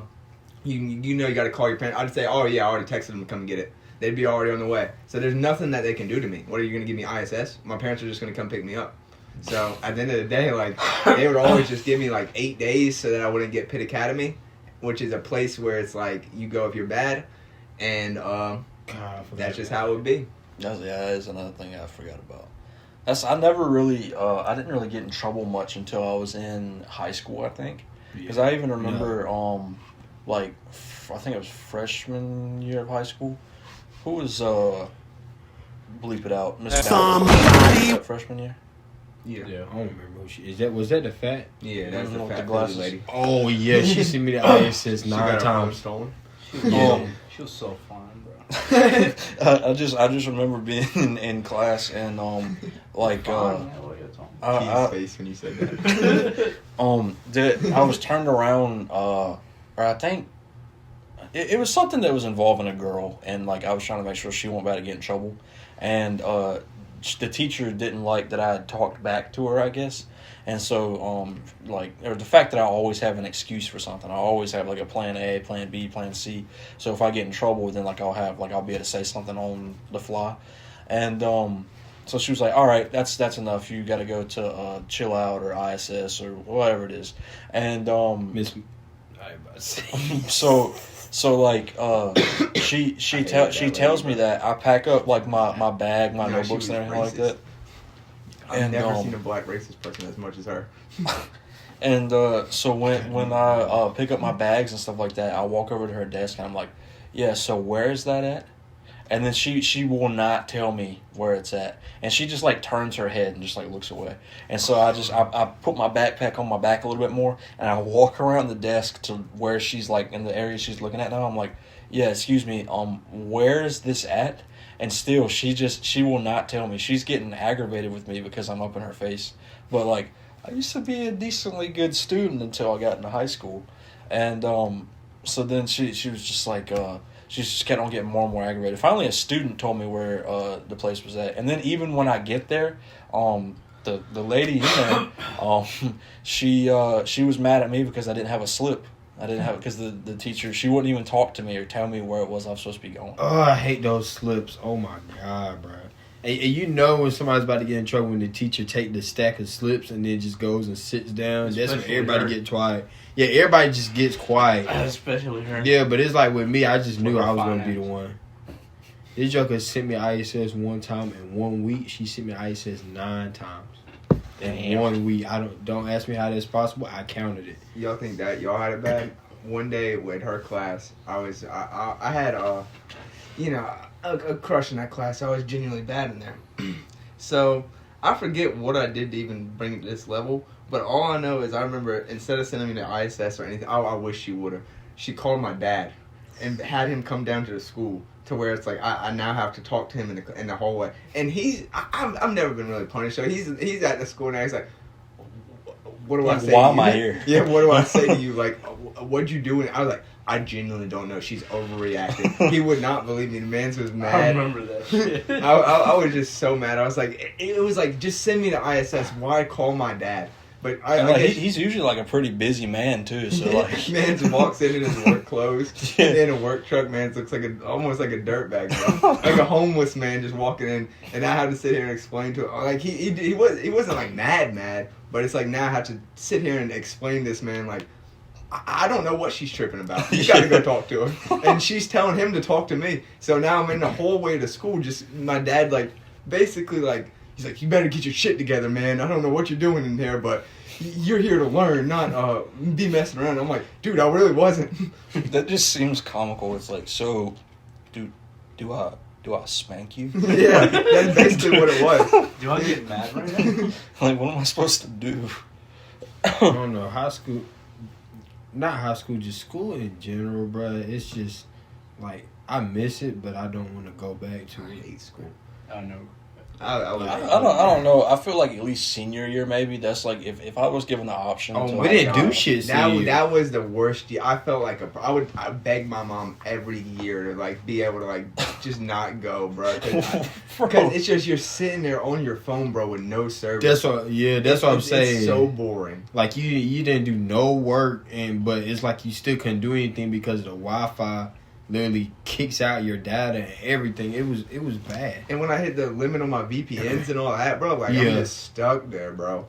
you know you got to call your parents. I'd say, oh yeah, I already texted them to come get it. They'd be already on the way. So there's nothing that they can do to me. What are you going to give me ISS? My parents are just going to come pick me up. So at the end of the day, like they would always just give me like 8 days so that I wouldn't get Pitt Academy, which is a place where it's like you go if you're bad, and God, I forgot that's just about how it would be. That is another thing I forgot about. I never really, I didn't really get in trouble much until I was in high school, I think. that. Because I even remember, like, I think it was freshman year of high school. Who was, bleep it out, Miss Ballard, freshman year? Yeah, Yeah, I don't remember who she is. That's the fat? yeah, that's the With the fat glasses. Philly lady. Oh yeah, she sent me the ISS She 9 got her phone times. stolen. Yeah. She was so fine, bro. I just remember being in class and, like, Fine, man, what are you talking Keith's about? face when you said that. I was turned around, or I think it was something that was involving a girl, and like I was trying to make sure she wasn't about to get in trouble, and the teacher didn't like that I had talked back to her, I guess, and so or the fact that I always have an excuse for something. I always have like a plan A, plan B, plan C. So if I get in trouble, then like I'll be able to say something on the fly, and so she was like, all right, that's enough. You got to go to Chill Out or ISS or whatever it is. And Miss, I about to say. so like she tells me that I pack up like my bag, my No, she notebooks and was everything like racist. that. I've And, never seen a black racist person as much as her. And so when I pick up my bags and stuff like that, I walk over to her desk and I'm like, yeah, so where is that at? And then she will not tell me where it's at. And she just like turns her head and just like looks away. And so I put my backpack on my back a little bit more and I walk around the desk to where she's like in the area she's looking at now. I'm like, yeah, excuse me, where is this at? And still she will not tell me. She's getting aggravated with me because I'm up in her face. But like I used to be a decently good student until I got into high school, and so then she was just like she just kept on getting more and more aggravated. Finally, a student told me where the place was at, and then even when I get there, the lady in there, she was mad at me because I didn't have a slip. I didn't have it because the teacher, she wouldn't even talk to me or tell me where it was I was supposed to be going. Oh, I hate those slips. Oh my God, bro. And you know when somebody's about to get in trouble when the teacher take the stack of slips and then just goes and sits down. That's when everybody get quiet. Yeah, everybody just gets quiet. Especially her. Yeah, but it's like with me, I just knew I was going to be the one. This joker sent me ISS one time in 1 week. She sent me ISS 9 times. In 1 week. Don't ask me how that's possible. I counted it. Y'all think that y'all had it bad? One day with her class, I had a crush in that class. I was genuinely bad in there. So I forget what I did to even bring it to this level. But all I know is I remember instead of sending me to ISS or anything, I wish she would have. She called my dad and had him come down to the school to where it's like I now have to talk to him in the hallway. And I've never been really punished. So he's at the school now. He's like, what do I say? Why am I here? Yeah, what do I say to you? Like, what'd you do? And I was like, I genuinely don't know. She's overreacting. He would not believe me. The man was mad. I remember that shit. I was just so mad. I was like, it was like, just send me to ISS. Why call my dad? But he's usually like a pretty busy man too. So like, man just walks in his work clothes, and then a work truck man looks like almost like a dirtbag, like a homeless man just walking in, and I have to sit here and explain to him. Like he wasn't like mad, but it's like now I have to sit here and explain this man like. I don't know what she's tripping about. You got to go talk to her. And she's telling him to talk to me. So now I'm in the whole way to school. Just my dad, like, basically, like, he's like, you better get your shit together, man. I don't know what you're doing in here, but you're here to learn, not be messing around. I'm like, dude, I really wasn't. That just seems comical. It's like, so, do I spank you? Yeah, that's basically what it was. Do I get mad right now? Like, what am I supposed to do? I don't know. High school. Not high school, just school in general, bro. It's just, like, I miss it, but I don't want to go back to it. I hate school. I know. I don't know. I feel like at least senior year, maybe that's like if I was given the option. We didn't do shit. That was the worst year. I felt like I beg my mom every year to like be able to like just not go, bro. Because it's just you're sitting there on your phone, bro, with no service. That's what I'm saying. It's so boring. Like you didn't do no work, but it's like you still couldn't do anything because the Wi-Fi literally kicks out your data and everything. It was bad. And when I hit the limit on my VPNs and all that, bro, like I'm just stuck there, bro.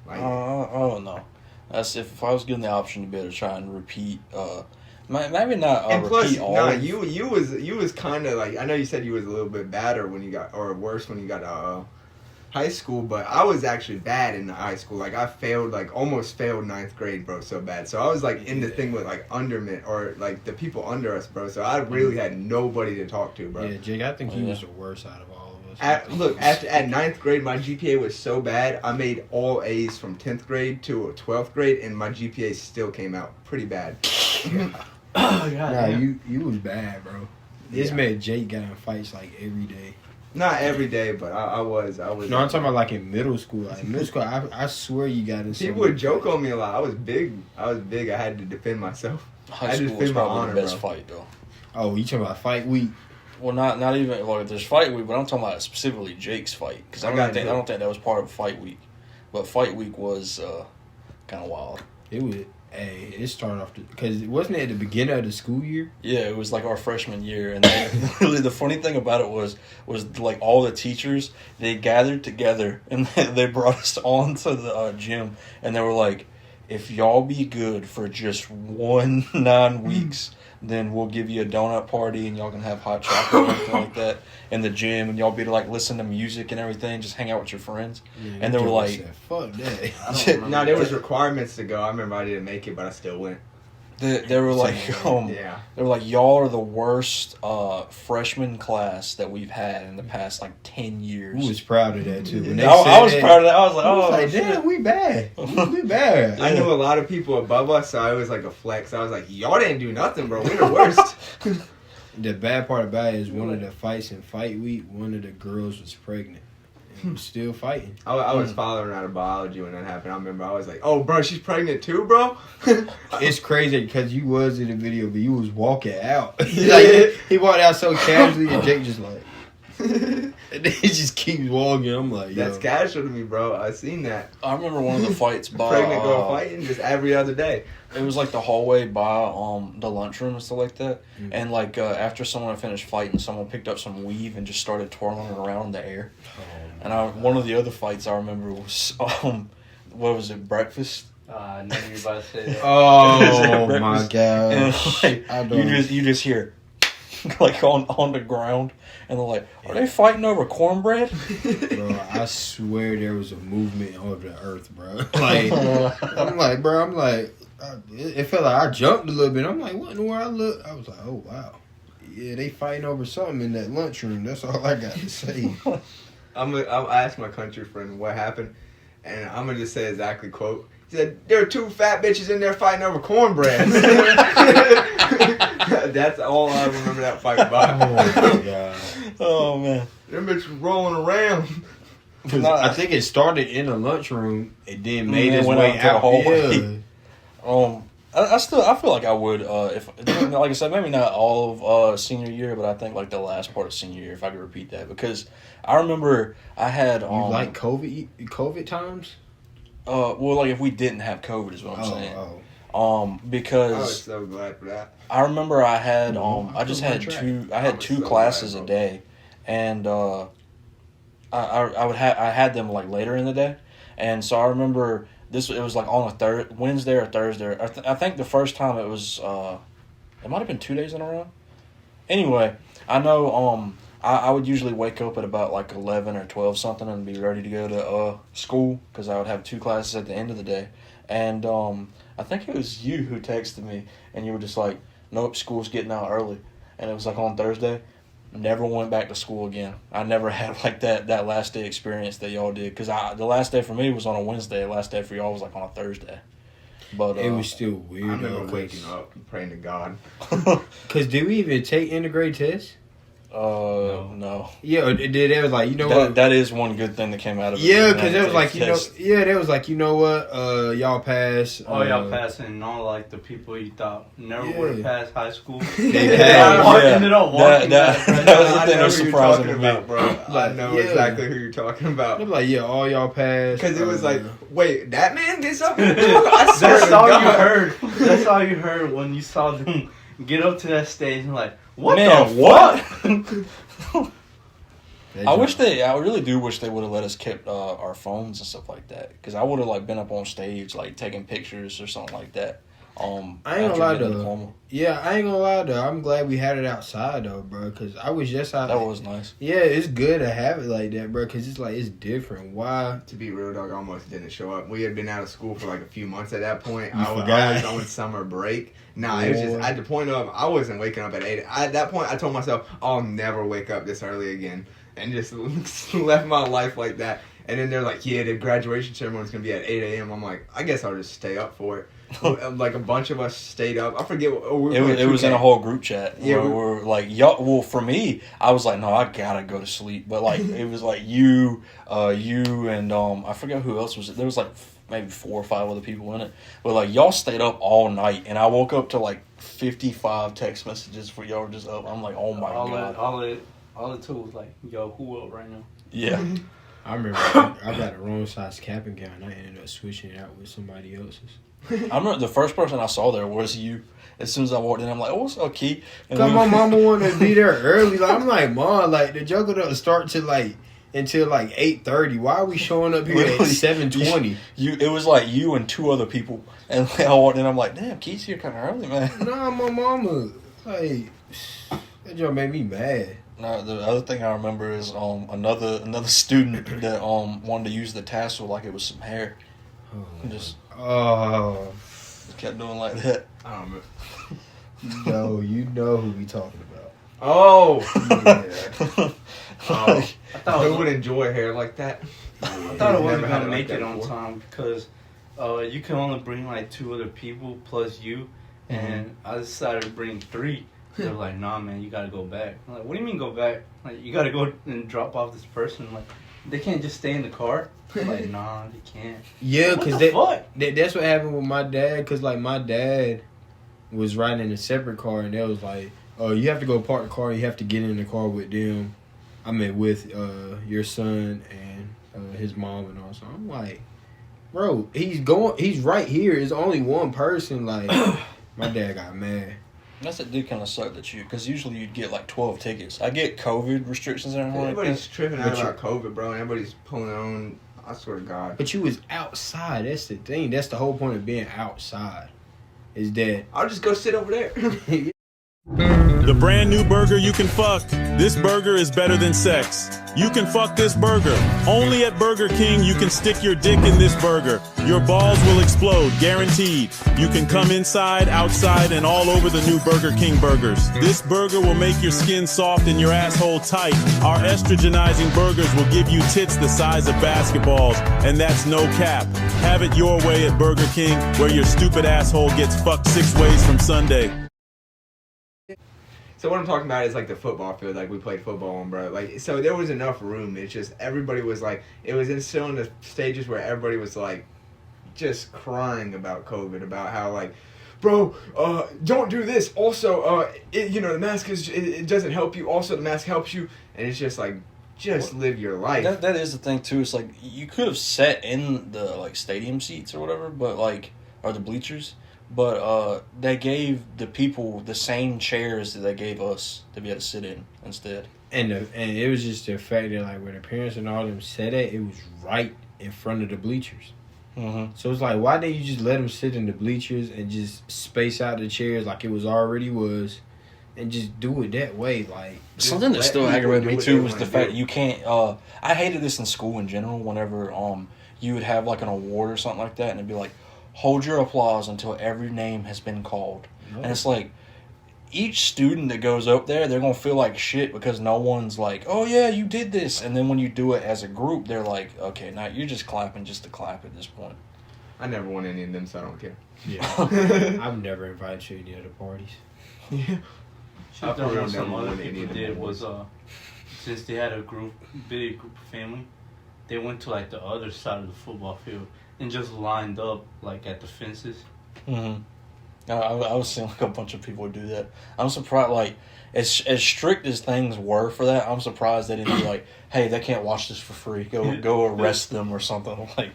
Like I don't know. That's if I was given the option to be able to try and repeat. Maybe not. And plus, repeat all. you was kind of like I know you said you was a little bit badder when you got or worse when you got high school, but I was actually bad in the high school. Like I almost failed 9th grade, bro, so bad. So I was like in the thing with like undermen or like the people under us, bro. So I really had nobody to talk to, bro. Yeah, Jake, I think he was the worst out of all of us. At 9th grade, my GPA was so bad. I made all A's from 10th grade to 12th grade, and my GPA still came out pretty bad. Oh god. Nah, you was bad, bro. This man Jake got in fights like every day. Not every day, but I was. No, I'm talking about like in middle school. Like in middle school, I swear you got in. People would joke on me a lot. I was big. I had to defend myself. High school was probably the best fight, though. Oh, you talking about fight week? Well, not even like there's fight week, but I'm talking about specifically Jake's fight because I don't think that was part of fight week, but fight week was kind of wild. It started off because wasn't it at the beginning of the school year? Yeah, it was like our freshman year, and really the funny thing about it was like all the teachers, they gathered together and they brought us on to the gym, and they were like, if y'all be good for just 9 weeks, then we'll give you a donut party and y'all can have hot chocolate or anything like that in the gym, and y'all be to like listen to music and everything, just hang out with your friends. Yeah, and they were like, said, fuck that. No, there was requirements to go. I remember I didn't make it, but I still went. They were like, yeah. They were like, y'all are the worst freshman class that we've had in the past like 10 years. We was proud of that too. When I was proud of that. I was like, damn, we bad. We bad. I knew a lot of people above us, so it was like a flex. I was like, y'all didn't do nothing, bro. We're the worst. The bad part about it is one of the fights in fight week, one of the girls was pregnant. and still fighting. I was following out of biology when that happened. I remember I was like, "Oh, bro, she's pregnant too, bro." It's crazy because you was in the video, but you was walking out. Like, he walked out so casually, and Jake just like, and then he just keeps walking. I'm like, yo. That's casual to me, bro. I seen that. I remember one of the fights by Pregnant girl fighting just every other day. it was like the hallway by the lunchroom and stuff like that. Mm. And like after someone had finished fighting, someone picked up some weave and just started twirling it around in the air. And one of the other fights I remember was what was it, breakfast? I knew you were about to say that. Oh my Breakfast. And gosh. like, I don't. you just hear like on the ground, and they're like, are they fighting over cornbread? Bro, I swear there was a movement over the earth, bro. Like, I'm like, bro, it felt like I jumped a little bit. I'm like, what in the world? I look, I was like, oh wow, yeah, they fighting over something in that lunchroom. That's all I got to say. I'll ask my country friend what happened, and I'm gonna just say exactly quote. He said, "There are two fat bitches in there fighting over cornbread." That's all I remember that fight by. Oh my god. Oh man. Them bitches rolling around. 'Cause I think it started in the lunchroom and then made then its went way out to the out. hallway. Yeah. I feel like I would if like I said, maybe not all of senior year, but I think like the last part of senior year, if I could repeat that, because I remember I had You like COVID times? well, like if we didn't have COVID is what I'm saying. I Because was so glad for that. I remember I had I just I'm on had track. I had was two so classes glad, a bro. day, and I had them like later in the day, and so I remember it was like on a Wednesday or Thursday. I think the first time it was it might have been 2 days in a row. Anyway, I know I would usually wake up at about like 11 or 12 something and be ready to go to school because I would have two classes at the end of the day, and I think it was you who texted me and you were just like, nope, school's getting out early, and it was like on Thursday. Never went back to school again. I never had like that last day experience that y'all did, because the last day for me was on a Wednesday. The last day for y'all was like on a Thursday. But It was still weird. I remember though, waking up and praying to God. Cause did we even take integrated tests? no. Yeah, it was like, you know what? That is one good thing that came out of it. Yeah, Man, because it was like, test. there was like, you know what? Y'all passed. Oh, y'all passing and all like the people you thought never Yeah. would have passed high school. They passed. Ended up walking That back. was the I thing know that was who you're surprising talking to me. about, bro. I Like, know yeah. exactly who you're talking about. I'm like, yeah, all y'all passed. Because it was like, wait, that man did something? I That's swear to all you God. heard. That's all you heard when you saw them get up to that stage and like, what Man, the what? fuck? I really do wish they would have let us keep our phones and stuff like that, because I would have like been up on stage like taking pictures or something like that. I ain't after gonna lie getting the though. diploma. Yeah, I ain't gonna lie though. I'm glad we had it outside though, bro. Cause I was just out. That was nice. Yeah, it's good to have it like that, bro. Cause it's like it's different. Why? To be real, dog, I almost didn't show up. We had been out of school for like a few months at that point. You I forgot. was on summer break. Nah, it was just at the point of I wasn't waking up at 8. At that point, I told myself I'll never wake up this early again, and just left my life like that. And then they're like, yeah, the graduation ceremony's gonna be at 8 a.m. I'm like, I guess I'll just stay up for it. Like a bunch of us stayed up. I forget what we were It was in a whole group chat. Yeah, Yeah, we're like, y'all. Well, for me, I was like, no, I gotta go to sleep. But like, it was like you, and I forget who else was. There was like maybe 4 or 5 other people in it. But like, y'all stayed up all night, and I woke up to like 55 text messages for y'all were just up. I'm like, oh my god. All it took was like, yo, who up right now? Yeah. I remember I got a wrong size cap and gown. I ended up switching it out with somebody else's. I remember the first person I saw there was you. As soon as I walked in, I'm like, oh, what's up, Keith? And Cause we- my mama wanted to be there early. Like, I'm like, Mom, like the joke don't start to like until like 8:30. Why are we showing up here at Literally, 7:20? It was like you and 2 other people. And I walked in, I'm like, damn, Keith's here kind of early, man. Nah, my mama, like that joke made me mad. No, the other thing I remember is another student that wanted to use the tassel like it was some hair. And just kept doing like that. I don't know. No, you know who we talking about. Oh, yeah. I thought Who it would was, enjoy hair like that? I thought it wasn't Never had gonna it make like it that on before. time because you can only bring like 2 other people plus you, and I decided to bring 3. They were like, nah, man, you gotta go back. I'm like, what do you mean go back? Like, you gotta go and drop off this person. I'm like, They can't just stay in the car. Like, nah, they can't. Yeah, What because the fuck? that's what happened with my dad. Because, like, my dad was riding in a separate car, and they was like, oh, you have to go park the car. You have to get in the car with them. I mean, with your son and his mom and all. So I'm like, bro, he's right here. It's only one person. Like, my dad got mad. That's it did kind of suck that because usually you'd get like 12 tickets. I get COVID restrictions and everything. Everybody's tripping out But about COVID, bro, and everybody's pulling their own. I swear to God. But you was outside. That's the thing. That's the whole point of being outside. Is that I'll just go sit over there. The brand new burger you can fuck. This burger is better than sex. You can fuck this burger. Only at Burger King you can stick your dick in this burger. Your balls will explode, guaranteed. You can come inside, outside, and all over the new Burger King burgers. This burger will make your skin soft and your asshole tight. Our estrogenizing burgers will give you tits the size of basketballs, and that's no cap. Have it your way at Burger King, where your stupid asshole gets fucked 6 ways from Sunday. So what I'm talking about is like the football field, like we played football on, bro. Like, so there was enough room. It's just everybody was like, it was still in the stages where everybody was like, just crying about COVID, about how like, bro, don't do this. Also, the mask it doesn't help you. Also, the mask helps you, and it's just like, just live your life. That is the thing too. It's like you could have sat in the like stadium seats or whatever, but like or the bleachers. But they gave the people the same chairs that they gave us to be able to sit in instead. and it was just the fact that like where the parents and all them sat at, it was right in front of the bleachers. Mm-hmm. So it's like, why didn't you just let them sit in the bleachers and just space out the chairs like it was already was, and just do it that way? Like Something that let still people aggravated do me what too they was the wanna fact do. that you can't. I hated this in school in general. Whenever you would have like an award or something like that, and it'd be like, hold your applause until every name has been called. And it's like, each student that goes up there, they're going to feel like shit because no one's like, oh yeah, you did this. And then when you do it as a group, they're like, okay, now you're just clapping just to clap at this point. I never won any of them, so I don't care. Yeah, I've never invited you to any other parties. Yeah. Should've I done probably what some never other won any people of them did was awards. since they had a big group of family, they went to like the other side of the football field and just lined up like at the fences. Mm-hmm. I was seeing like a bunch of people do that. I'm surprised, like, as strict as things were for that, I'm surprised they didn't be like, hey, they can't watch this for free. Go arrest them or something. Like,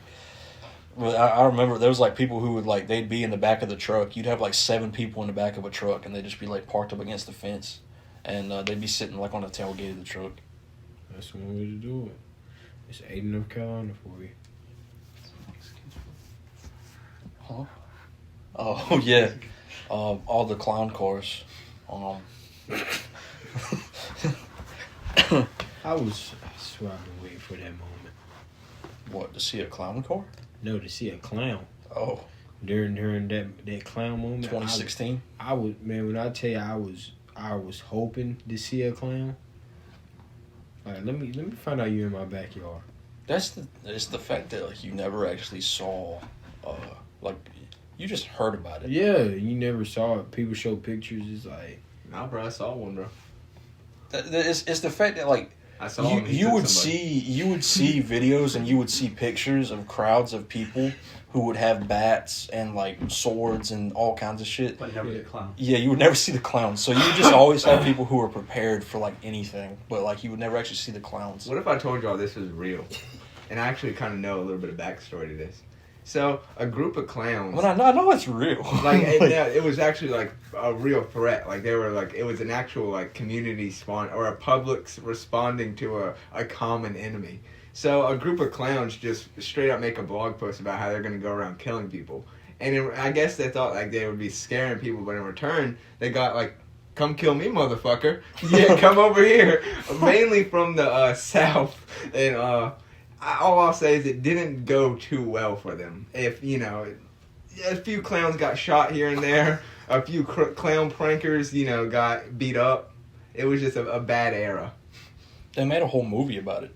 well, I remember there was like people who would like, they'd be in the back of the truck. You'd have like 7 people in the back of a truck, and they'd just be like parked up against the fence, and they'd be sitting like on the tailgate of the truck. That's one way to do it. It's 8 in North Carolina for you. Huh? Oh yeah, all the clown cars. I swear I've been waiting for that moment. What, to see a clown car? No, to see a clown. Oh, During that clown moment. 2016. I was, man, when I tell you I was hoping to see a clown. Like, let me find out you in my backyard. It's the fact that like you never actually saw, like you just heard about it. Yeah, you never saw it. People show pictures. It's like, Nah, bro, I saw one, bro. It's the fact that like I saw him. He you took would somebody. see videos and you would see pictures of crowds of people who would have bats and like swords and all kinds of shit. But never the clown. Yeah, you would never see the clowns. So you would just always have people who were prepared for like anything, but like you would never actually see the clowns. What if I told y'all this was real? And I actually kind of know a little bit of backstory to this. So, a group of clowns... Well, I know it's real. Like, it was actually, like, a real threat. Like, they were, like, it was an actual, like, community spawn... Or a public responding to a common enemy. So, a group of clowns just straight up make a blog post about how they're going to go around killing people. And I guess they thought, like, they would be scaring people, but in return, they got, like... Come kill me, motherfucker. Yeah, come over here. Mainly from the south. And, all I'll say is it didn't go too well for them. If, a few clowns got shot here and there. A few clown prankers, got beat up. It was just a bad era. They made a whole movie about it.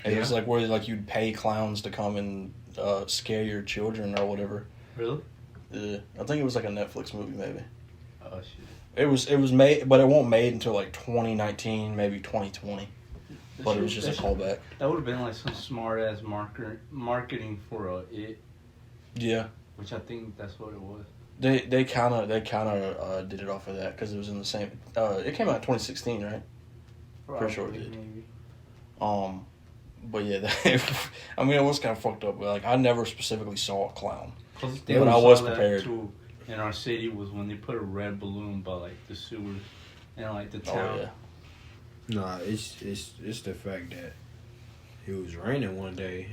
It Yeah. was like where like you'd pay clowns to come and scare your children or whatever. Really? I think it was like a Netflix movie maybe. Oh shit. It was made, but it won't made until like 2019, maybe 2020. but it was just a callback. That would have been like some smart ass marketing for it, Yeah, which I think that's what it was. they kind of did it off of that because it was in the same. It came out in 2016, right? Pretty sure it did. Maybe. But yeah, I mean, it was kind of fucked up. But like, I never specifically saw a clown, But I was prepared. In our city was when they put a red balloon by like the sewers and like the town. Oh yeah. Nah, it's the fact that it was raining one day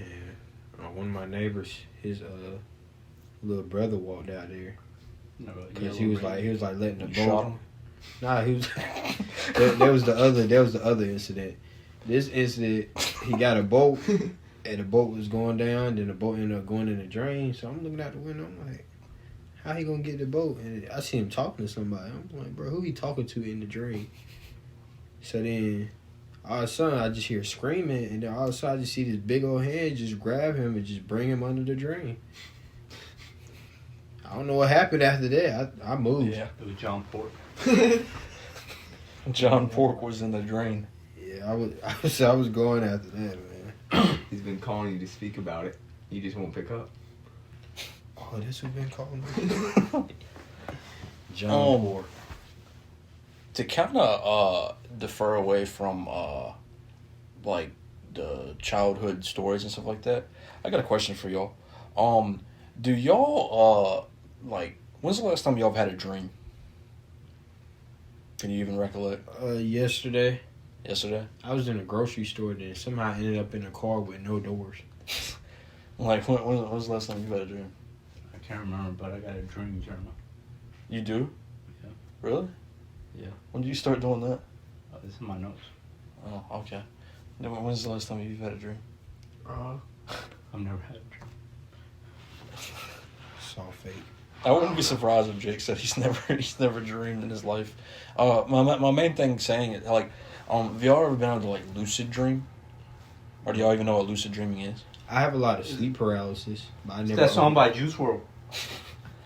and one of my neighbors, his little brother walked out there because he was like letting the boat. Shot him? Nah, he was. there was the other incident. This incident, he got a boat and the boat was going down. Then the boat ended up going in the drain. So I'm looking out the window. I'm like, how he gonna get the boat? And I see him talking to somebody. I'm like, bro, who he talking to in the drain? So then, all of a sudden, I just hear screaming, and then all of a sudden, I just see this big old hand just grab him and just bring him under the drain. I don't know what happened after that. I moved. Yeah. It was John Pork. John Pork was in the drain. Yeah, I was going after that, man. He's been calling you to speak about it. You just won't pick up. Oh, this who been calling me? John Pork. To kind of defer away from like the childhood stories and stuff like that, I got a question for y'all. Do y'all like, when's the last time y'all have had a dream? Can you even recollect? Yesterday. Yesterday? I was in a grocery store and somehow I ended up in a car with no doors. Like, when was the last time you had a dream? I can't remember, but I got a dream journal. You do? Yeah. Really? Yeah. When did you start doing that? This is my notes. Oh, okay. Then when's the last time you've had a dream? I've never had a dream. It's all fake. I wouldn't be surprised if Jake said he's never dreamed in his life. My main thing saying it, like, have y'all ever been able to like lucid dream? Or do y'all even know what lucid dreaming is? I have a lot of sleep paralysis, but I never. That song by Juice WRLD.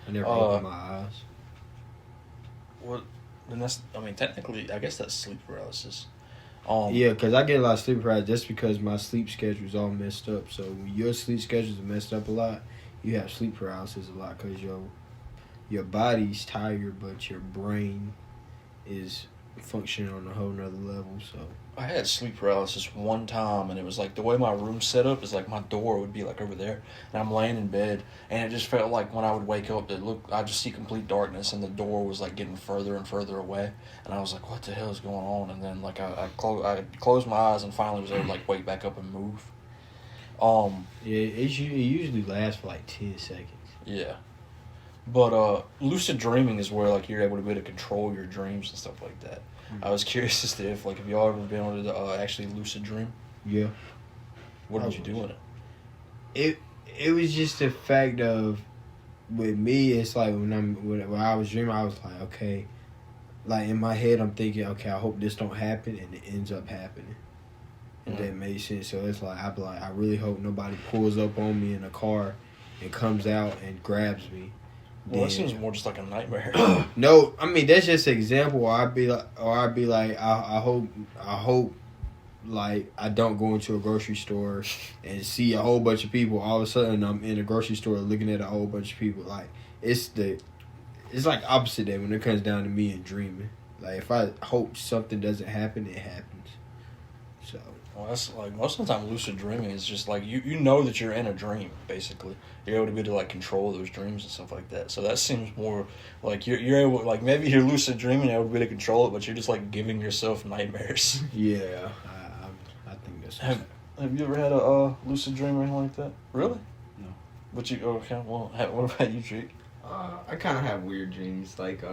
I never opened my eyes. Well, then that's, I mean, technically, I guess that's sleep paralysis. Yeah, because I get a lot of sleep paralysis just because my sleep schedule is all messed up. So when your sleep schedule is messed up a lot, you have sleep paralysis a lot because your body's tired, but your brain is functioning on a whole nother level. So I had sleep paralysis one time, and it was like the way my room's set up is like my door would be like over there, and I'm laying in bed, and it just felt like when I would wake up, I just see complete darkness, and the door was like getting further and further away, and I was like, what the hell is going on? And then like I closed my eyes and finally was able to like wake back up and move. yeah, it usually lasts for like 10 seconds. Yeah. But lucid dreaming is where like you're able to be able to control your dreams and stuff like that. I was curious as to if like have y'all ever been able to actually lucid dream? Yeah. What did I you do in it? It was just the fact of, with me, it's like when I was dreaming, I was like, okay, like in my head I'm thinking, okay, I hope this don't happen, and it ends up happening. If that made sense. So it's like I really hope nobody pulls up on me in a car and comes out and grabs me. Well, that seems more just like a nightmare. No, I mean that's just an example. I'd be like, I hope, like I don't go into a grocery store and see a whole bunch of people. All of a sudden, I'm in a grocery store looking at a whole bunch of people. Like it's like opposite that when it comes down to me and dreaming. Like if I hope something doesn't happen, it happens. So. Well, that's like most of the time lucid dreaming is just like you know that you're in a dream, basically. You're able to be able to like control those dreams and stuff like that. So that seems more like you're able, like maybe you're lucid dreaming, you're able to be able to control it, but you're just like giving yourself nightmares. Yeah, I think that's. Have you ever had a lucid dream or anything like that? Really? No. But you okay? Well, what about you, Jake? I kind of have weird dreams, like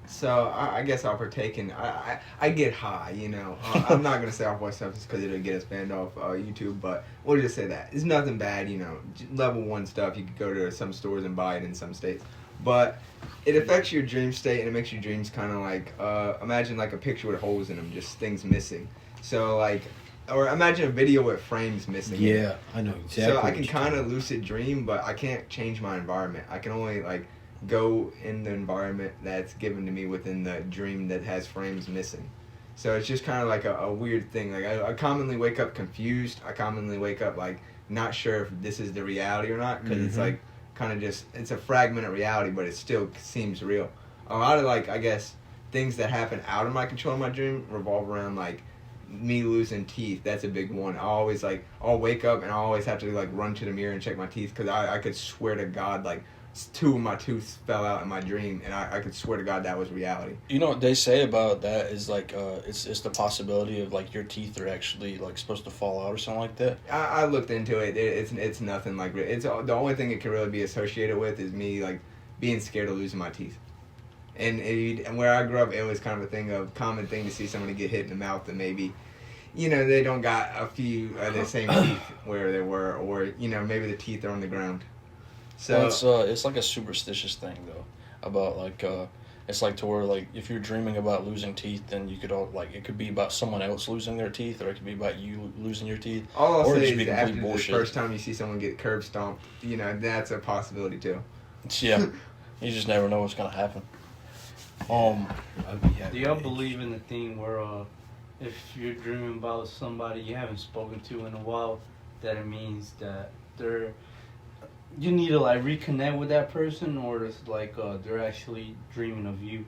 so I guess I'll partake in. I get high, you know. I'm not gonna say off what substance because it'll get us banned off YouTube, but we'll just say that it's nothing bad, you know. Level 1 stuff. You could go to some stores and buy it in some states, but it affects your dream state and it makes your dreams kind of like imagine like a picture with holes in them, just things missing. So like, or imagine a video with frames missing. Yeah, I know exactly. So I can kind of lucid dream, but I can't change my environment. I can only like go in the environment that's given to me within the dream that has frames missing. So it's just kind of like a weird thing. Like I commonly wake up confused. I commonly wake up like not sure if this is the reality or not, because it's like kind of just, it's a fragment of reality, but it still seems real. A lot of like, I guess, things that happen out of my control in my dream revolve around like me losing teeth. That's a big one. I'll wake up and I always have to like run to the mirror and check my teeth, because I could swear to God like 2 of my tooth fell out in my dream, and I could swear to God that was reality. You know what they say about that is like it's the possibility of like your teeth are actually like supposed to fall out or something like that. I looked into it. It's nothing like, it's the only thing it can really be associated with is me like being scared of losing my teeth. And where I grew up, it was kind of a common thing to see somebody get hit in the mouth and maybe, you know, they don't got a few of the same teeth where they were, or you know, maybe the teeth are on the ground. So it's like a superstitious thing though, about like it's like to where like if you're dreaming about losing teeth, then you could it could be about someone else losing their teeth, or it could be about you losing your teeth. all I'll or say it could is be after complete the bullshit. first time you see someone get curb stomped, you know, that's a possibility too. Yeah, you just never know what's gonna happen. I'd be happy. Do y'all believe in the thing where if you're dreaming about somebody you haven't spoken to in a while, that it means that you need to like reconnect with that person, or it's like they're actually dreaming of you?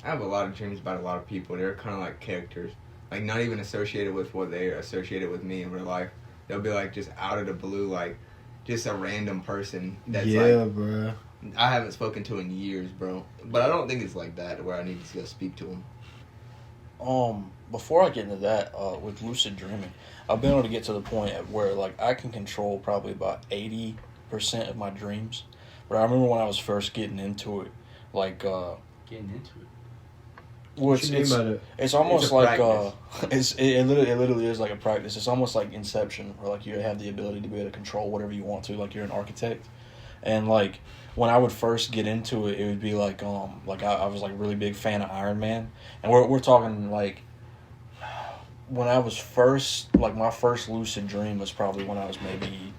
I have a lot of dreams about a lot of people. They're kind of like characters, like not even associated with what they're associated with me in real life. They'll be like just out of the blue, like just a random person that's bro. I haven't spoken to in years, bro. But I don't think it's like that where I need to go speak to them. Before I get into that, with lucid dreaming, I've been able to get to the point at where like I can control probably about 80% of my dreams. But I remember when I was first getting into it, like Getting into it. well, it's almost It's a like practice. it literally is like a practice. It's almost like Inception, where like you have the ability to be able to control whatever you want to, like you're an architect. And like when I would first get into it, it would be like I was like a really big fan of Iron Man, and we're talking like when I was first, like my first lucid dream was probably when I was maybe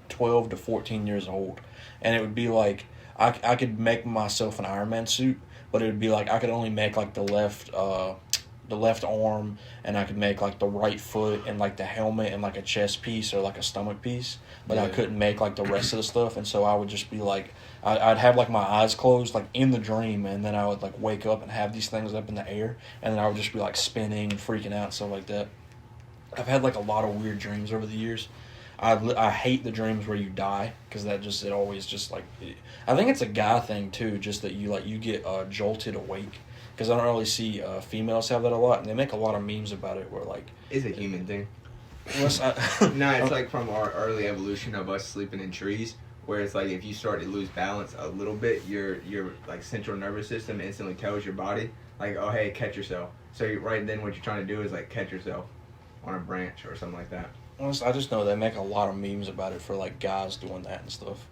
12 to 14 years old, and it would be like I could make myself an Iron Man suit, but it would be like I could only make like the left arm, and I could make like the right foot and like the helmet and like a chest piece or like a stomach piece, but I couldn't make like the rest of the stuff. And so I would just be like I'd have like my eyes closed like in the dream, and then I would like wake up and have these things up in the air, and then I would just be like spinning and freaking out and stuff like that. I've had like a lot of weird dreams over the years. I hate the dreams where you die, because it always just like I think it's a guy thing too, just that you get jolted awake, because I don't really see females have that a lot, and they make a lot of memes about it where like It's a human thing. unless No, it's like from our early evolution of us sleeping in trees, where it's like if you start to lose balance a little bit, your like central nervous system instantly tells your body like, oh hey, catch yourself. So right then what you're trying to do is like catch yourself on a branch or something like that. I just know they make a lot of memes about it for like guys doing that and stuff.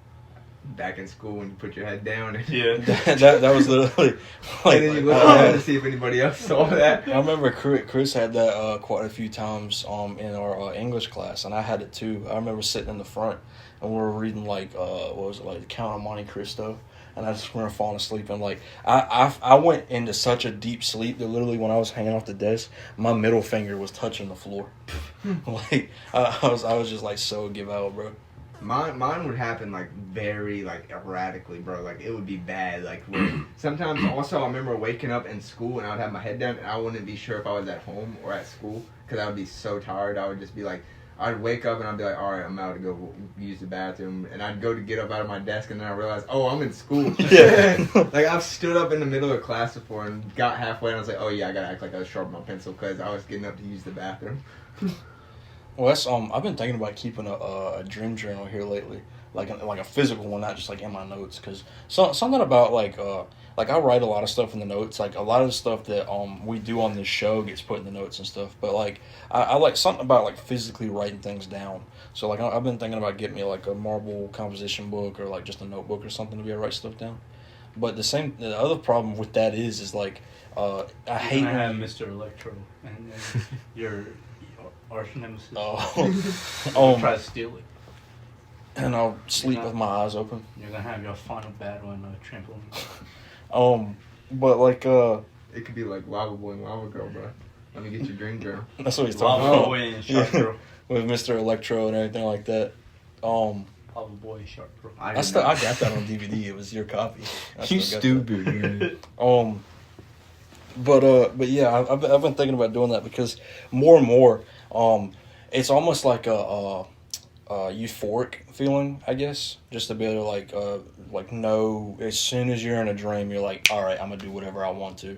Back in school when you put your head down and, Yeah. that was literally like, and then you look around to see if anybody else saw that. I remember Chris had that quite a few times in our English class, and I had it too. I remember sitting in the front, and we were reading like what was it, like The Count of Monte Cristo, and I just remember falling asleep, and like I went into such a deep sleep that literally when I was hanging off the desk, my middle finger was touching the floor. Like I was just like so give out, bro. Mine would happen like very like erratically, bro. Like it would be bad. Like sometimes also I remember waking up in school and I would have my head down and I wouldn't be sure if I was at home or at school because I would be so tired. I would just be like, I'd wake up and I'd be like, all right, I'm out to go use the bathroom, and I'd go to get up out of my desk and then I realized, oh, I'm in school. Yeah. Like I've stood up in the middle of class before and got halfway and I was like, oh yeah, I gotta act like I was sharpening my pencil because I was getting up to use the bathroom. Well, that's I've been thinking about keeping a dream journal here lately, like a physical one, not just like in my notes, because something about like I write a lot of stuff in the notes, like a lot of the stuff that we do on this show gets put in the notes and stuff, but like I like something about like physically writing things down. So like I've been thinking about getting me like a marble composition book or like just a notebook or something to be able to write stuff down. But the other problem with that is like I hate You're gonna when have Mr. Electro and your arch nemesis. Try to steal it. And I'll sleep with my eyes open. You're gonna have your final battle in a trampoline. But like It could be like Lava Boy and Lava Girl, bro. Let me get your dream journal. That's what he's talking Lava about. Boy and Shark Yeah. Girl. With Mr. Electro and everything like that. Lava Boy and Shark Girl. I got that on DVD. It was your copy. You stupid, man. But yeah, I've been thinking about doing that because more and more, it's almost like a euphoric feeling, I guess, just to be able to like know as soon as you're in a dream, you're like, all right, I'm gonna do whatever I want to.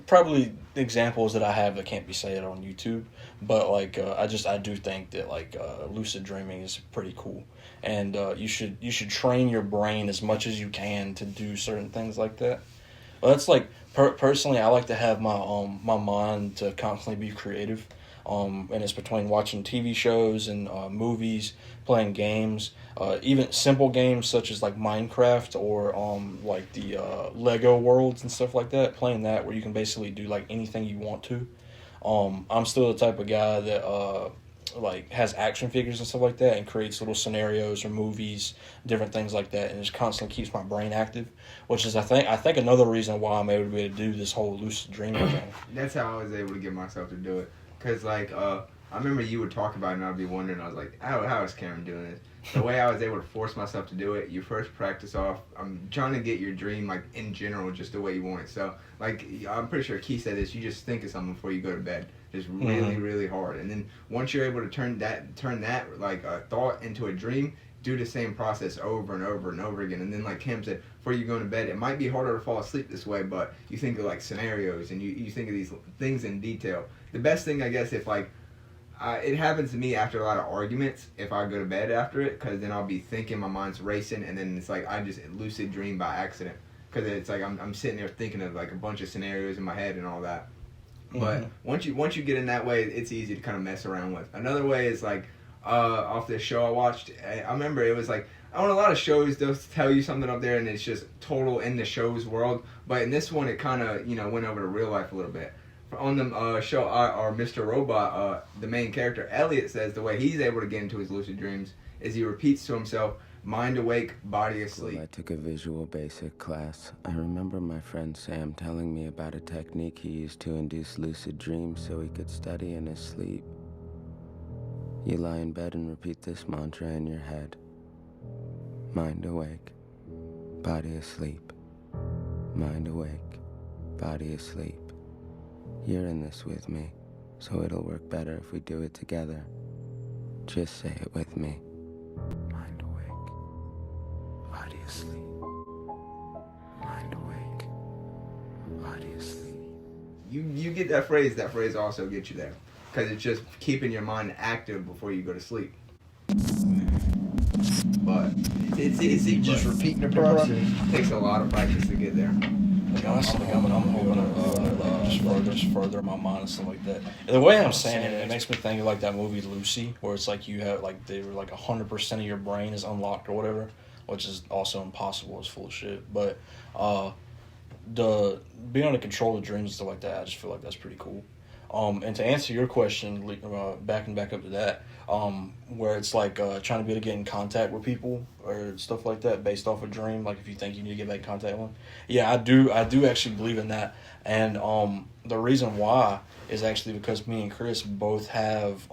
Probably examples that I have that can't be said on YouTube, but I do think that lucid dreaming is pretty cool, and you should train your brain as much as you can to do certain things like that. Well, that's personally, I like to have my mind to constantly be creative, and it's between watching TV shows and movies, playing games, even simple games such as like Minecraft or the Lego worlds and stuff like that. Playing that where you can basically do like anything you want to. I'm still the type of guy that has action figures and stuff like that and creates little scenarios or movies, different things like that, and just constantly keeps my brain active, which is I think another reason why I'm able to be able to do this whole lucid dreaming thing. That's how I was able to get myself to do it. Cause I remember you would talk about it and I'd be wondering, I was like, how is Cameron doing this? The way I was able to force myself to do it, you first practice off. I'm trying to get your dream in general just the way you want it. So I'm pretty sure Keith said this. You just think of something before you go to bed, just really really hard. And then once you're able to turn that a thought into a dream, do the same process over and over and over again. And then like Cam said, before you go to bed, it might be harder to fall asleep this way, but you think of scenarios and you think of these things in detail. The best thing, I guess, if it happens to me after a lot of arguments if I go to bed after it, because then I'll be thinking, my mind's racing, and then it's like I just lucid dream by accident, because it's like I'm sitting there thinking of a bunch of scenarios in my head and all that. But once you get in that way, it's easy to kind of mess around with. Another way is off this show I watched. I remember it was on a lot of shows they'll tell you something up there and it's just total in the show's world. But in this one, it kind of went over to real life a little bit. On the show, our Mr. Robot, the main character, Elliot, says the way he's able to get into his lucid dreams is he repeats to himself, mind awake, body asleep. I took a visual basic class. I remember my friend Sam telling me about a technique he used to induce lucid dreams so he could study in his sleep. You lie in bed and repeat this mantra in your head. Mind awake, body asleep. Mind awake, body asleep. You're in this with me, so it'll work better if we do it together. Just say it with me. Mind awake, body asleep. Mind awake, body asleep. You get that phrase also gets you there, because it's just keeping your mind active before you go to sleep. But it's easy. Just repeating the process. It takes a lot of practice to get there. Honestly, I'm hoping to just further my mind and stuff like that. And the way I'm saying it makes me think of that movie Lucy, where it's you have 100% of your brain is unlocked or whatever, which is also impossible. It's full of shit. But the being able to control the dreams and stuff like that, I just feel like that's pretty cool. And to answer your question, backing back up to that, where it's trying to be able to get in contact with people or stuff like that based off a dream, if you think you need to get back in contact with them. Yeah, I do actually believe in that. And the reason why is actually because me and Chris both have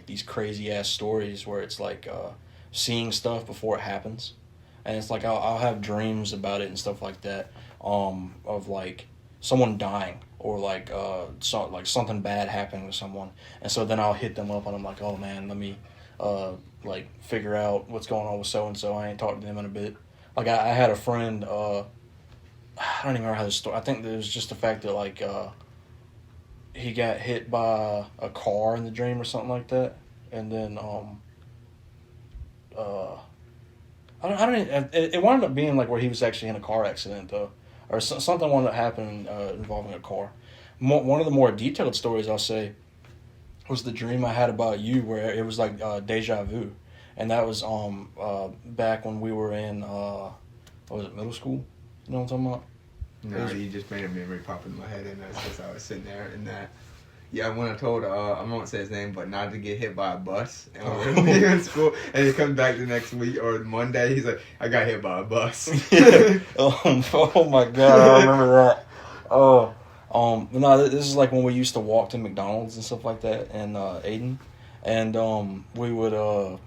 these crazy ass stories where it's seeing stuff before it happens. And it's I'll have dreams about it and stuff like that, of someone dying or something bad happening to someone, and so then I'll hit them up and I'm like, oh man, let me figure out what's going on with so and so. I ain't talked to them in a bit. I had a friend, I don't even remember how this story. I think it was just the fact that he got hit by a car in the dream or something like that, and then it wound up being where he was actually in a car accident though. Or something wound up happening involving a car. One of the more detailed stories I'll say was the dream I had about you, where it was deja vu, and that was back when we were in middle school. You know what I'm talking about? No, you just made a memory pop in my head, and that's just I was sitting there and that. Yeah, when I told I won't say his name, but not to get hit by a bus, and we were in school, and he comes back the next week or Monday, he's like, I got hit by a bus. Yeah. Oh my god, I remember that. No, this is like when we used to walk to McDonald's and stuff like that in Aden, and we would I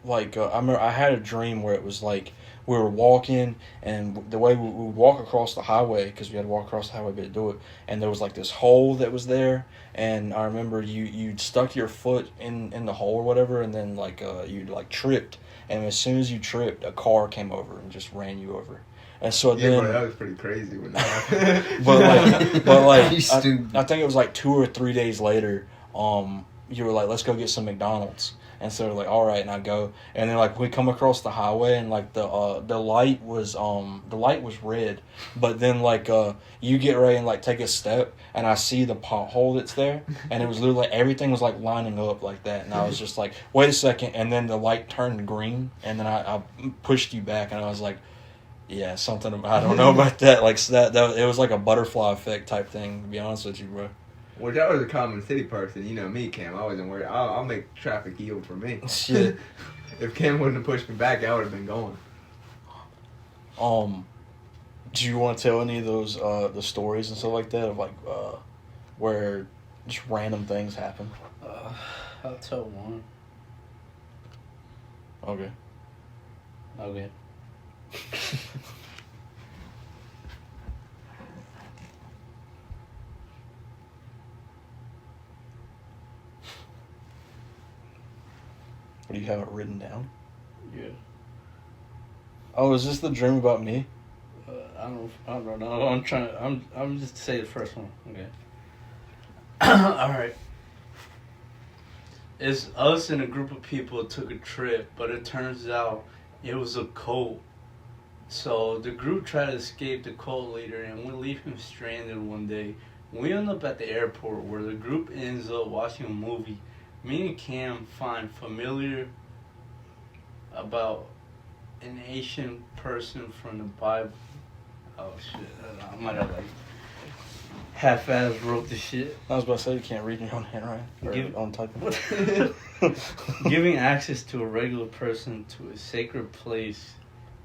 remember I had a dream where it was like we were walking, and the way we would walk across the highway, because we had to walk across the highway to do it, and there was like this hole that was there, and I remember you stuck your foot in the hole or whatever, and then you like tripped, and as soon as you tripped, a car came over and just ran you over. And so Yeah, then, bro, that was pretty crazy when that happened. but You stupid. I think it was like 2 or 3 days later. You were like, let's go get some McDonald's, and so we're like, all right, and I go, and then like we come across the highway, and like the light was red, but then you get ready and like take a step, and I see the pothole that's there, and it was literally everything was like lining up like that, and I was just like, wait a second, and then the light turned green, and then I pushed you back, and I was like. Yeah, something I don't know about that. Like that it was like a butterfly effect type thing. To be honest with you, bro. Which I was a common city person. You know me, Cam. I wasn't worried. I'll make traffic yield for me. Shit. If Cam wouldn't have pushed me back, I would have been going. Do you want to tell any of those the stories and stuff like that of where just random things happen? I'll tell one. Okay. Okay. Do you have it written down? Yeah. Oh, is this the dream about me? I don't know. I'm just say the first one. Okay. All right. It's us and a group of people took a trip, but it turns out it was a cult. So the group tried to escape the cult leader, and we leave him stranded one day. We end up at the airport where the group ends up watching a movie. Me and Cam find familiar about an Asian person from the Bible. Oh shit! I might have half-ass wrote the shit. I was about to say you can't read your own handwriting or on typing. Giving access to a regular person to a sacred place.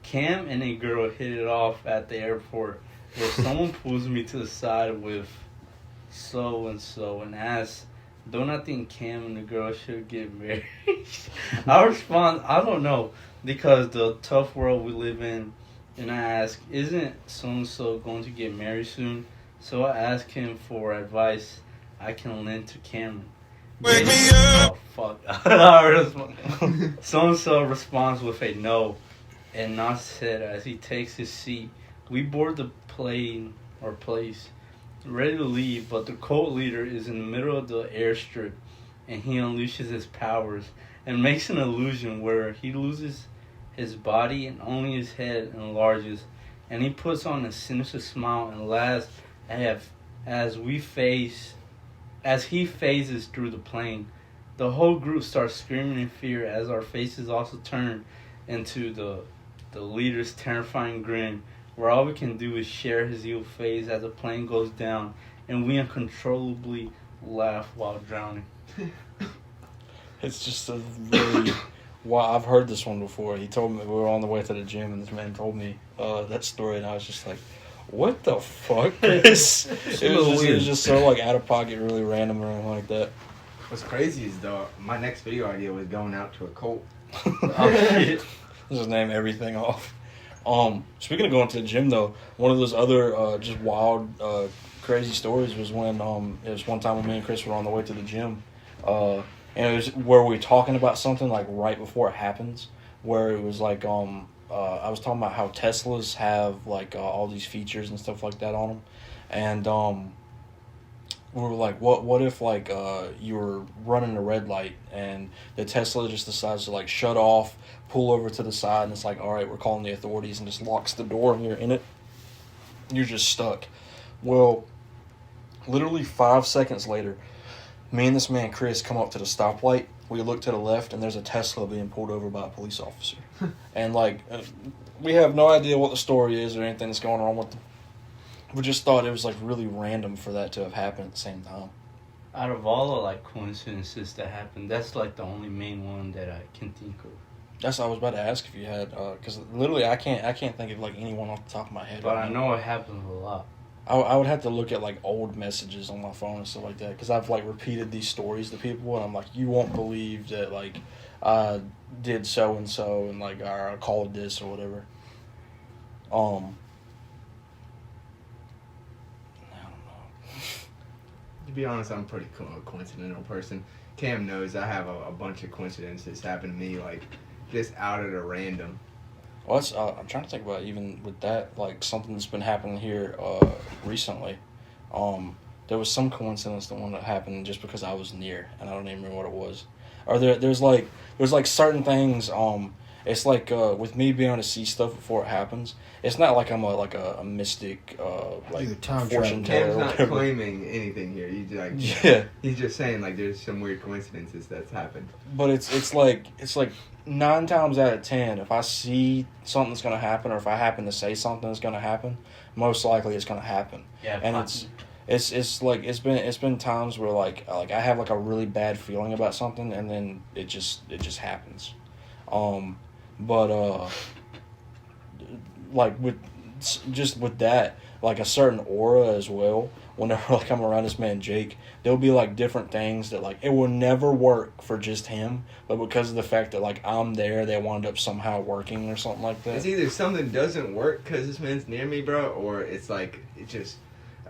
Cam and a girl hit it off at the airport where someone pulls me to the side with so-and-so and asks, don't I think Cam and the girl should get married? I respond, I don't know, because the tough world we live in, and I ask, isn't so-and-so going to get married soon? So I ask him for advice I can lend to Cameron. Wake me up! Oh, fuck. So-and-so responds with a no, and not said as he takes his seat. We board the plane or place, ready to leave, but the cult leader is in the middle of the airstrip, and he unleashes his powers and makes an illusion where he loses his body and only his head enlarges, and he puts on a sinister smile and laughs as he phases through the plane. The whole group starts screaming in fear as our faces also turn into the leader's terrifying grin, where all we can do is share his evil face as the plane goes down, and we uncontrollably laugh while drowning. It's just a really... Well, I've heard this one before. He told me we were on the way to the gym, and this man told me that story, and I was just like, what the fuck? It was just so out of pocket, really random or anything like that. What's crazy is my next video idea was going out to a cult. Oh shit. Just name everything off. Speaking of going to the gym, though, one of those other just wild, crazy stories was when it was one time when me and Chris were on the way to the gym, and it was where we were talking about something right before it happens, where it was I was talking about how Teslas have all these features and stuff like that on them, and we were like, what if you were running a red light and the Tesla just decides to shut off, pull over to the side, and it's like, all right, we're calling the authorities, and just locks the door and you're in it. You're just stuck. Well, literally 5 seconds later, me and this man Chris come up to the stoplight. We look to the left, and there's a Tesla being pulled over by a police officer. And we have no idea what the story is or anything that's going on with them. We just thought it was really random for that to have happened at the same time. Out of all the coincidences that happened, that's the only main one that I can think of. That's what I was about to ask if you had, because literally I can't think of anyone off the top of my head. But I know it happens a lot. I would have to look at like old messages on my phone and stuff like that because I've like repeated these stories to people and I'm like, you won't believe that like I did so and like or I called this or whatever. I don't know. To be honest, I'm a pretty coincidental person. Cam knows I have a bunch of coincidences happen to me, like just out of the random. Well, I'm trying to think about even with that, like something that's been happening here recently. There was some coincidence, the one that happened just because I was near, and I don't even remember what it was. Or there's like certain things. It's like with me being able to see stuff before it happens. It's not like I'm a mystic like You're a time fortune traveler. teller. Cam's or not whatever. claiming anything here. He's like, Yeah. he's just saying like there's some weird coincidences that's happened. But it's like 9 times out of 10, if I see something that's gonna happen, or if I happen to say something that's gonna happen, most likely it's gonna happen. Yeah, And it's like it's been times where like I have like a really bad feeling about something, and then it just happens. But like with that, like a certain aura as well. Whenever like I'm around this man Jake, there'll be like different things that like it will never work for just him, but because of the fact that like I'm there, they wound up somehow working or something like that. It's either something doesn't work because this man's near me, bro, or it's like it's just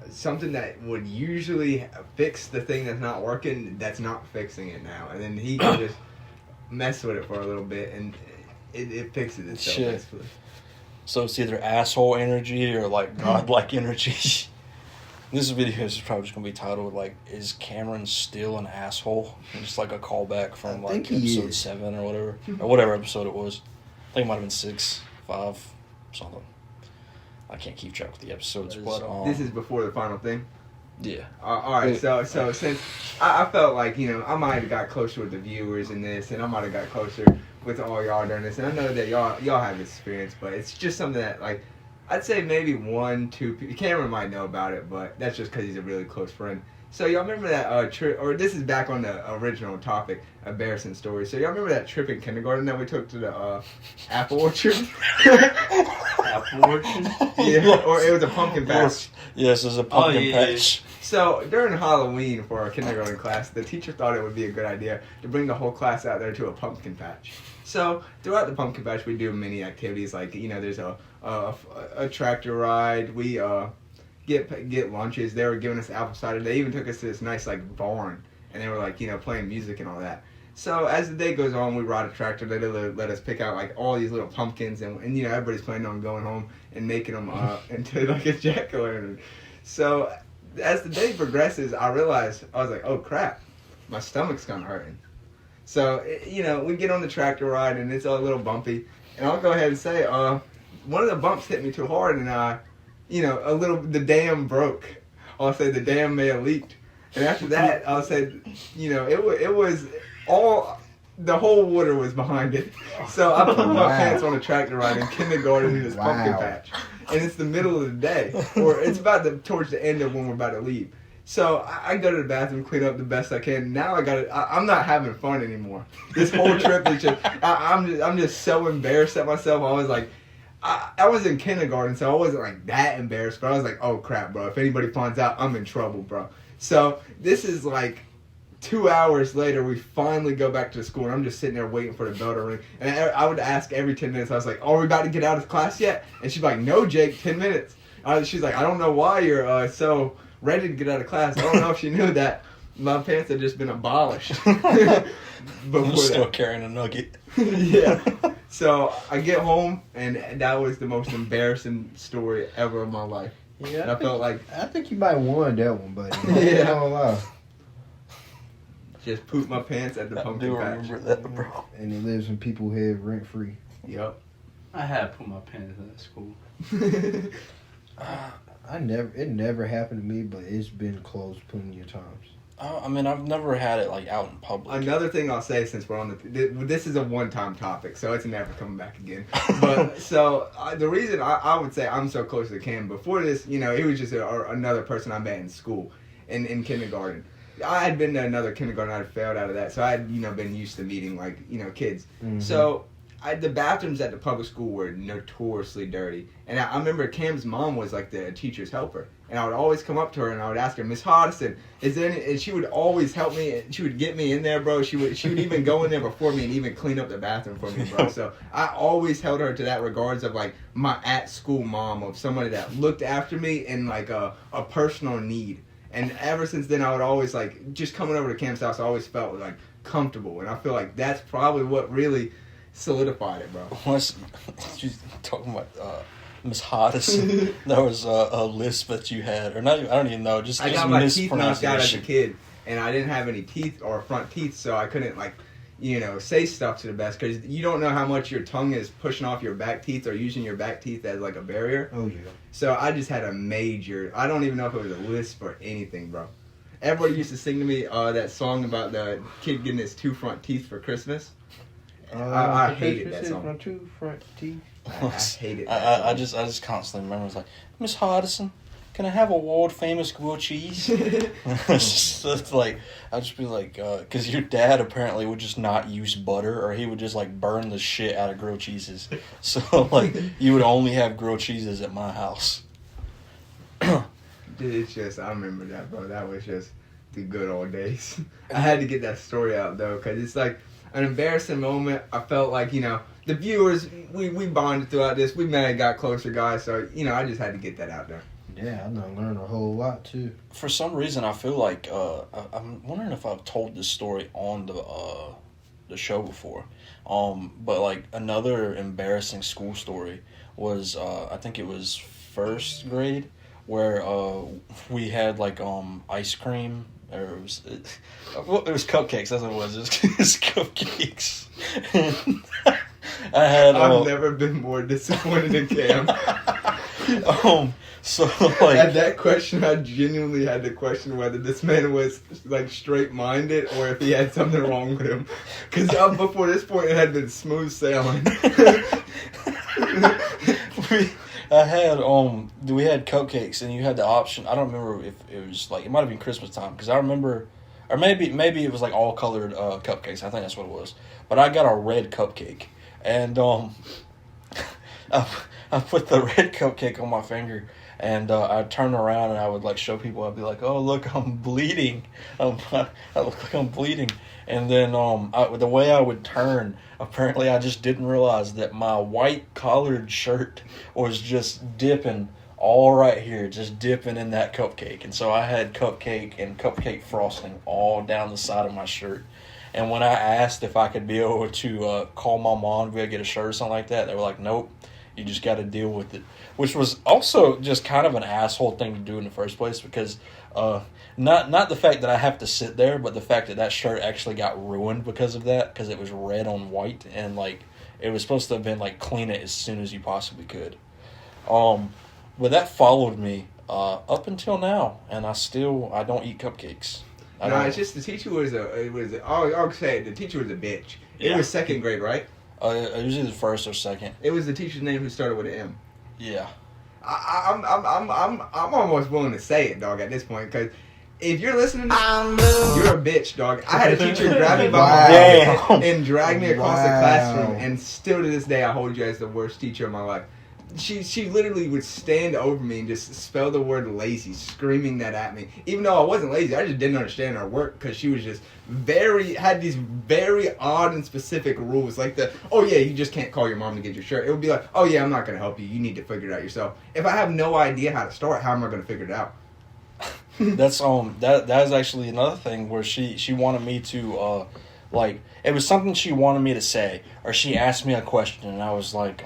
something that would usually fix the thing that's not working that's not fixing it now, and then he can just mess with it for a little bit and it fixes itself. Shit. Basically. So it's either asshole energy or like godlike energy. This video is probably just gonna be titled like, "Is Cameron still an asshole?" And just like a callback from I like think he episode is. 7 or whatever episode it was. I think it might have been 6, 5, something. I can't keep track with the episodes, but This is before the final thing. yeah. All right, so since I felt like, you know, I might have got closer with the viewers in this, and I might have got closer with all y'all during this, and I know that y'all have experience, but it's just something that, like, I'd say maybe 1, 2 people. Cameron might know about it, but that's just because he's a really close friend. So y'all remember that trip, or this is back on the original topic, embarrassing story. So y'all remember that trip in kindergarten that we took to the apple orchard? Apple orchard? Yeah, or it was a pumpkin patch. Yes, there's a pumpkin yeah. patch. So during Halloween for our kindergarten class, the teacher thought it would be a good idea to bring the whole class out there to a pumpkin patch. So throughout the pumpkin patch, we do many activities like, you know, there's a tractor ride. We get lunches. They were giving us apple cider. They even took us to this nice like barn, and they were like, you know, playing music and all that. So as the day goes on, we ride a tractor. They let us pick out like all these little pumpkins, and you know, everybody's planning on going home and making them into like a jack-o'-lantern. So as the day progresses, I realized, I was like, oh crap, my stomach's kind of hurting. So, you know, we get on the tractor ride and it's a little bumpy. And I'll go ahead and say, one of the bumps hit me too hard and, you know, the dam broke. I'll say the dam may have leaked. And after that, I'll say, you know, it was all, the whole water was behind it. So I put my pants on a tractor ride in kindergarten in this pumpkin patch. And it's the middle of the day, or it's towards the end of when we're about to leave. So I go to the bathroom, clean up the best I can. Now I'm not having fun anymore. This whole trip is just, I'm just so embarrassed at myself. I was like, I was in kindergarten, so I wasn't like that embarrassed, but I was like, oh crap, bro. If anybody finds out, I'm in trouble, bro. So this is like 2 hours later, we finally go back to school, and I'm just sitting there waiting for the bell to ring. And I would ask every 10 minutes, I was like, are we about to get out of class yet? And she's like, no, Jake, 10 minutes. She's like, I don't know why you're so ready to get out of class. I don't know if she knew that my pants had just been abolished. I'm still carrying a nugget. Yeah. So I get home, and that was the most embarrassing story ever of my life. Yeah, And I felt like I think you might have won that one, buddy. Yeah. Not gonna lie. just pooped my pants at the I pumpkin do patch. remember that, bro. And it lives in people's head rent free. Yep. I had to put my pants in school. It never happened to me, but it's been close plenty of times. I mean, I've never had it like out in public. Another thing I'll say, since we're on this is a one-time topic, so it's never coming back again. But so the reason I would say I'm so close to Cam, before this, you know, it was just another person I met in school, in kindergarten. I had been to another kindergarten, I had failed out of that, so I had, you know, been used to meeting like, you know, kids. Mm-hmm. So the bathrooms at the public school were notoriously dirty. And I remember Cam's mom was like the teacher's helper. And I would always come up to her and I would ask her, Miss Hodgson, is there any, and she would always help me. She would get me in there, bro. She would even go in there before me and even clean up the bathroom for me, bro. So I always held her to that regards of like my at school mom, of somebody that looked after me in like a personal need. And ever since then, I would always like, just coming over to Cam's house, I always felt like comfortable. And I feel like that's probably what really solidified it, bro. Once you talking about Miss Hottison, there was a lisp that you had, or not. I don't even know. Just I got my teeth knocked out as a kid, and I didn't have any teeth or front teeth, so I couldn't like, say stuff to the best because you don't know how much your tongue is pushing off your back teeth or using your back teeth as like a barrier. Oh yeah. So I just had a major. I don't even know if it was a lisp or anything, bro. Everybody used to sing to me that song about the kid getting his 2 front teeth for Christmas. I hated that song. My 2 front teeth. I hated that song. I just constantly remember. I was like, Miss Hottison, can I have a world famous grilled cheese? It's like I'd just be like, because your dad apparently would just not use butter, or he would just like burn the shit out of grilled cheeses. So like you would only have grilled cheeses at my house. Dude, it's just, I remember that, bro. That was just the good old days. I had to get that story out, though, because it's like an embarrassing moment. I felt like, the viewers, we bonded throughout this. We may have got closer, guys, so, I just had to get that out there. Yeah, I learned a whole lot, too. For some reason, I feel like, I'm wondering if I've told this story on the show before. But, like, another embarrassing school story was, I think it was first grade, where we had like ice cream, or it was cupcakes. That's what it was. It was cupcakes. I've never been more disappointed in Cam. So like at that question, I genuinely had to question whether this man was like straight minded or if he had something wrong with him. Because before this point, it had been smooth sailing. We had cupcakes, and you had the option. I don't remember if it was like, it might have been Christmas time, because I remember, or maybe it was like all colored cupcakes. I think that's what it was. But I got a red cupcake, and I put the red cupcake on my finger, and I'd turn around and I would like show people. I'd be like, "Oh, look, I'm bleeding. I look like I'm bleeding." And then the way I would turn, apparently I just didn't realize that my white collared shirt was just dipping all right here, just dipping in that cupcake. And so I had cupcake and cupcake frosting all down the side of my shirt. And when I asked if I could be able to call my mom to be able to get a shirt or something like that, they were like, "Nope, you just got to deal with it." Which was also just kind of an asshole thing to do in the first place, because not the fact that I have to sit there, but the fact that shirt actually got ruined because of that, because it was red on white, and like it was supposed to have been like clean it as soon as you possibly could. But that followed me up until now, and I don't eat cupcakes. No, it's just the teacher I'll say it, the teacher was a bitch. It was second grade, right? It was either first or second. It was the teacher's name who started with an M. Yeah. I'm almost willing to say it, dog, at this point, because if you're listening to this, you're a bitch, dog. I had a teacher grab me by my head and drag me across the classroom, and still to this day, I hold you as the worst teacher of my life. She literally would stand over me and just spell the word lazy, screaming that at me. Even though I wasn't lazy, I just didn't understand her work, because she was just had these very odd and specific rules. Like you just can't call your mom to get your shirt. It would be like, oh yeah, I'm not going to help you. You need to figure it out yourself. If I have no idea how to start, how am I going to figure it out? That's that is actually another thing where she wanted me to like, it was something she wanted me to say, or she asked me a question, and I was like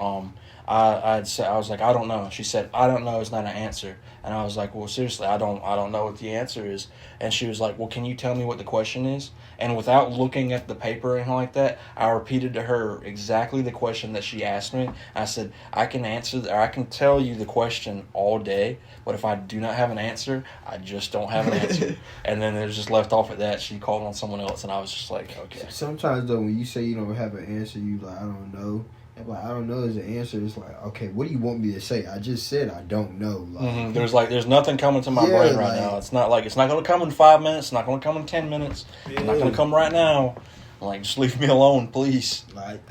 I was like, "I don't know." She said, "I don't know is not an answer." And I was like, "Well, seriously, I don't know what the answer is." And she was like, "Well, can you tell me what the question is?" And without looking at the paper or anything like that, I repeated to her exactly the question that she asked me. I said, "I can I can tell you the question all day, but if I do not have an answer, I just don't have an answer." And then it was just left off at that. She called on someone else, and I was just like, "Okay." Sometimes though, when you say you don't have an answer, you like, "I don't know." And like, "I don't know" is the answer. It's like, okay, what do you want me to say? I just said I don't know. Like, there's nothing coming to my brain right now. It's not going to come in 5 minutes. It's not going to come in 10 minutes. It's not going to come right now. Like, just leave me alone, please. Like,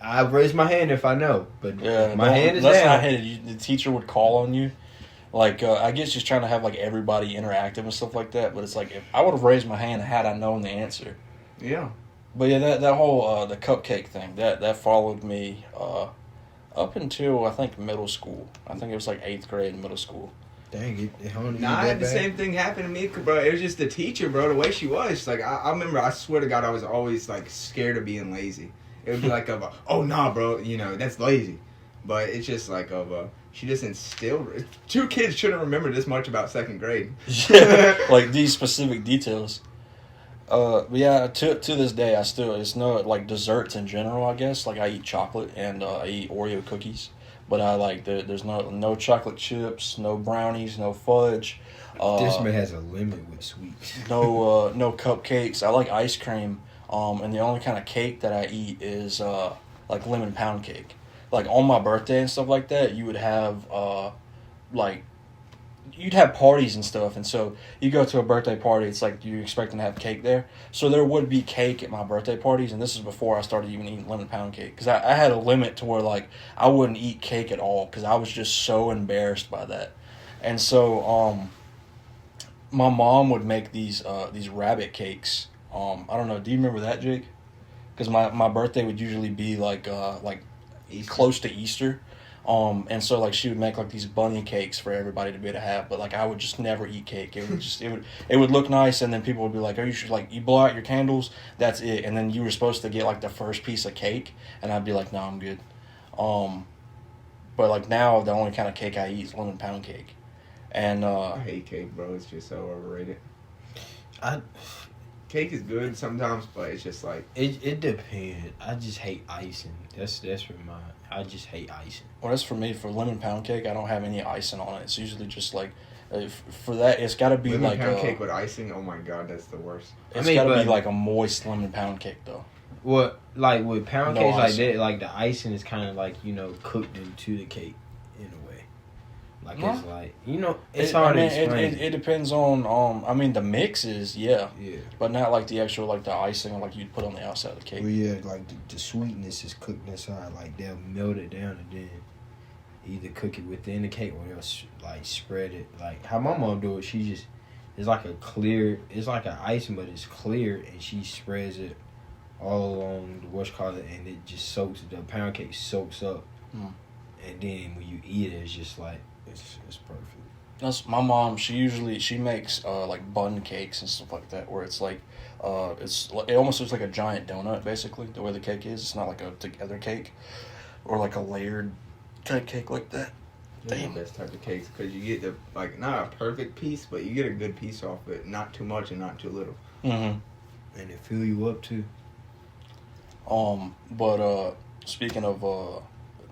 I raise my hand if I know, but Yeah, my hand is that's down. not hated. The teacher would call on you. Like, I guess just trying to have, like, everybody interactive and stuff like that. But it's like, if I would have raised my hand had I known the answer. Yeah. But yeah, that whole, the cupcake thing, that followed me up until, I think, middle school. I think it was, like, 8th grade in middle school. Dang it. Honey, Nah, I had the same thing happen to me, bro. It was just the teacher, bro, the way she was. Like, I remember, I swear to God, I was always, like, scared of being lazy. It would be like, oh, nah, bro, you know, that's lazy. But it's just like, she just instilled. 2 kids shouldn't remember this much about 2nd grade. Yeah, like, these specific details. But yeah, to this day, it's no, like, desserts in general, I guess. Like, I eat chocolate and I eat Oreo cookies. But I like, there's no chocolate chips, no brownies, no fudge. This man has a limit with sweets. No cupcakes. I like ice cream. And the only kind of cake that I eat is like lemon pound cake. Like on my birthday and stuff like that, you would have you'd have parties and stuff, and so you go to a birthday party, it's like you're expecting to have cake there. So there would be cake at my birthday parties, and this is before I started even eating lemon pound cake, because I had a limit to where, like, I wouldn't eat cake at all, because I was just so embarrassed by that. And so my mom would make these rabbit cakes. I don't know, do you remember that, Jake? Because my birthday would usually be like close to Easter. And so, like, she would make, like, these bunny cakes for everybody to be able to have, but, like, I would just never eat cake. It would look nice, and then people would be like, you blow out your candles, that's it. And then you were supposed to get, like, the first piece of cake, and I'd be like, no, I'm good. But, like, now the only kind of cake I eat is lemon pound cake. And I hate cake, bro. It's just so overrated. Cake is good sometimes, but it's just like... It depends. I just hate icing. That's for mine. I just hate icing. Well, that's for me. For lemon pound cake, I don't have any icing on it. It's usually just like, for that, it's got to be lemon like pound cake with icing. Oh my god, that's the worst. It's got to be like a moist lemon pound cake, though. Well, like with pound No cakes like icing. that, like the icing is kind of like, cooked into the cake in a way. Like it's like, it's hard to explain. It depends on I mean, the mix is Yeah. but not like the actual, like, the icing like you'd put on the outside of the cake. Well, yeah, like the sweetness is cooked inside. Like they'll melt it down and then either cook it within the cake or they'll like spread it. Like how my mom do it, she just it's like an icing, but it's clear, and she spreads it all along the and it just soaks. The pound cake soaks up, and then when you eat it, it's just like it's perfect. That's my mom. She makes like bun cakes and stuff like that, where it's like it almost looks like a giant donut, basically, the way the cake is. It's not like a together cake or like a layered kind of cake like that. They're the best type of cakes because you get not a perfect piece, but you get a good piece off it. Not too much and not too little. Mm-hmm. And it fill you up too. But speaking of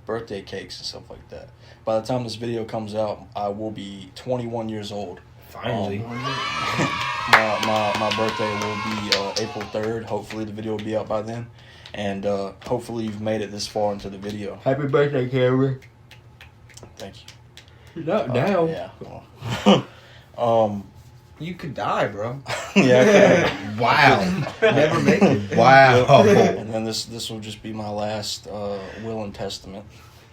birthday cakes and stuff like that, by the time this video comes out, I will be 21 years old. Finally. My birthday will be April 3rd. Hopefully the video will be out by then. And hopefully you've made it this far into the video. Happy birthday, Cameron. Thank you. Not now. Yeah. Well, You could die, bro. yeah. Wow. Never make it. Wow. And then this will just be my last will and testament.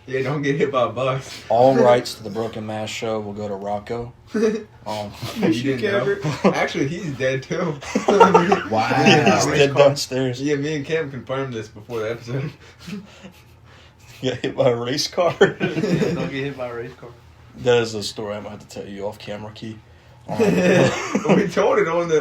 Yeah, don't get hit by a bus. All rights to the Broken Mass show will go to Rocco. You didn't know? Actually, he's dead too. Wow. He's dead downstairs. Yeah, me and Cam confirmed this before the episode. Got hit by a race car. Don't get hit by a race car. That is a story I'm going to have to tell you off camera, Key. We told it on the.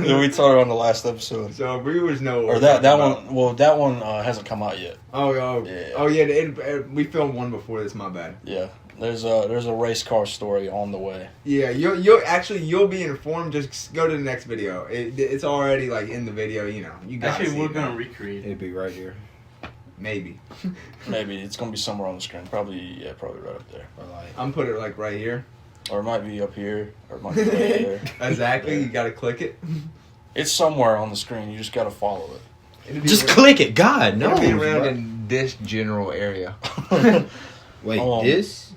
Yeah, we told her on the last episode. So viewers know. Or that one. Well, that one hasn't come out yet. Yeah. We filmed one before this. My bad. Yeah, there's a race car story on the way. Yeah, you'll be informed. Just go to the next video. It's already like in the video. You got. Actually, we're gonna recreate it. It'd be right here. Maybe. Maybe it's gonna be somewhere on the screen. Probably right up there. Or like, I'm put it like right here. Or it might be up here. Or it might be right there. Exactly. Yeah. You gotta click it. It's somewhere on the screen. You just gotta follow it. just click it. God, no. It'll be around in this general area. Wait, this?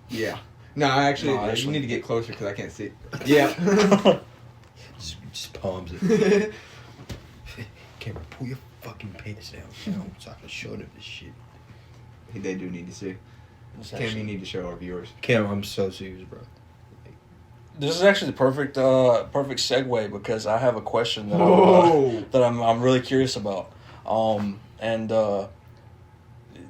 Yeah. No, actually, you need to get closer because I can't see. Yeah. just palms it. Camera, pull your fucking fucking pants down so I can show them this shit. They do need to see. Cam, you need to show our viewers. Cam, I'm so serious, bro. This is actually the perfect segue because I have a question that I'm really curious about.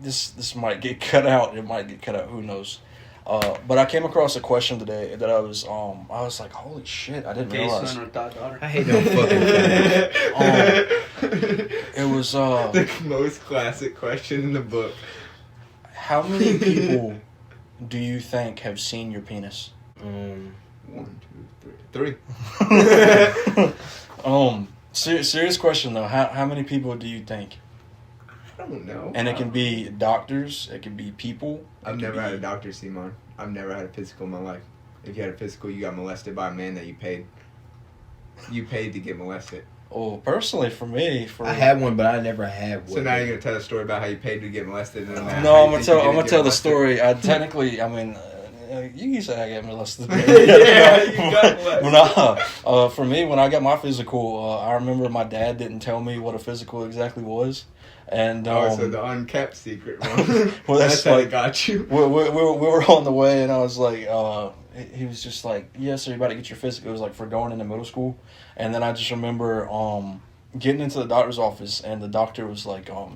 This might get cut out. It might get cut out. Who knows? But I came across a question today that I was like, holy shit, I didn't realize. Son or daughter. I hate them fucking It was The most classic question in the book. how many people do you think have seen your penis? 1, 2, 3. Serious question though. How many people do you think? I don't know. And it can be doctors. It can be people. I've never had a doctor see mine. I've never had a physical in my life. If you had a physical, you got molested by a man that you paid. You paid to get molested. Well, personally, for me, I had one, but I never had one. So now you're gonna tell a story about how you paid to get molested. And then No, I'm gonna tell the story. You said I got molested. Yeah, you got molested. For me, when I got my physical, I remember my dad didn't tell me what a physical exactly was. And so the unkept secret one. Well, that's how like, it got you. We were on the way, and I was like, he was just like, yeah, so you're about to get your physical. It was like for going into middle school. And then I just remember getting into the doctor's office, and the doctor was like, all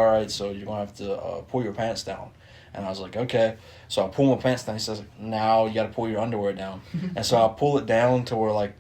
right, so you're gonna have to pull your pants down. And I was like, okay. So I pull my pants down. He says, now you got to pull your underwear down. And so I pull it down to where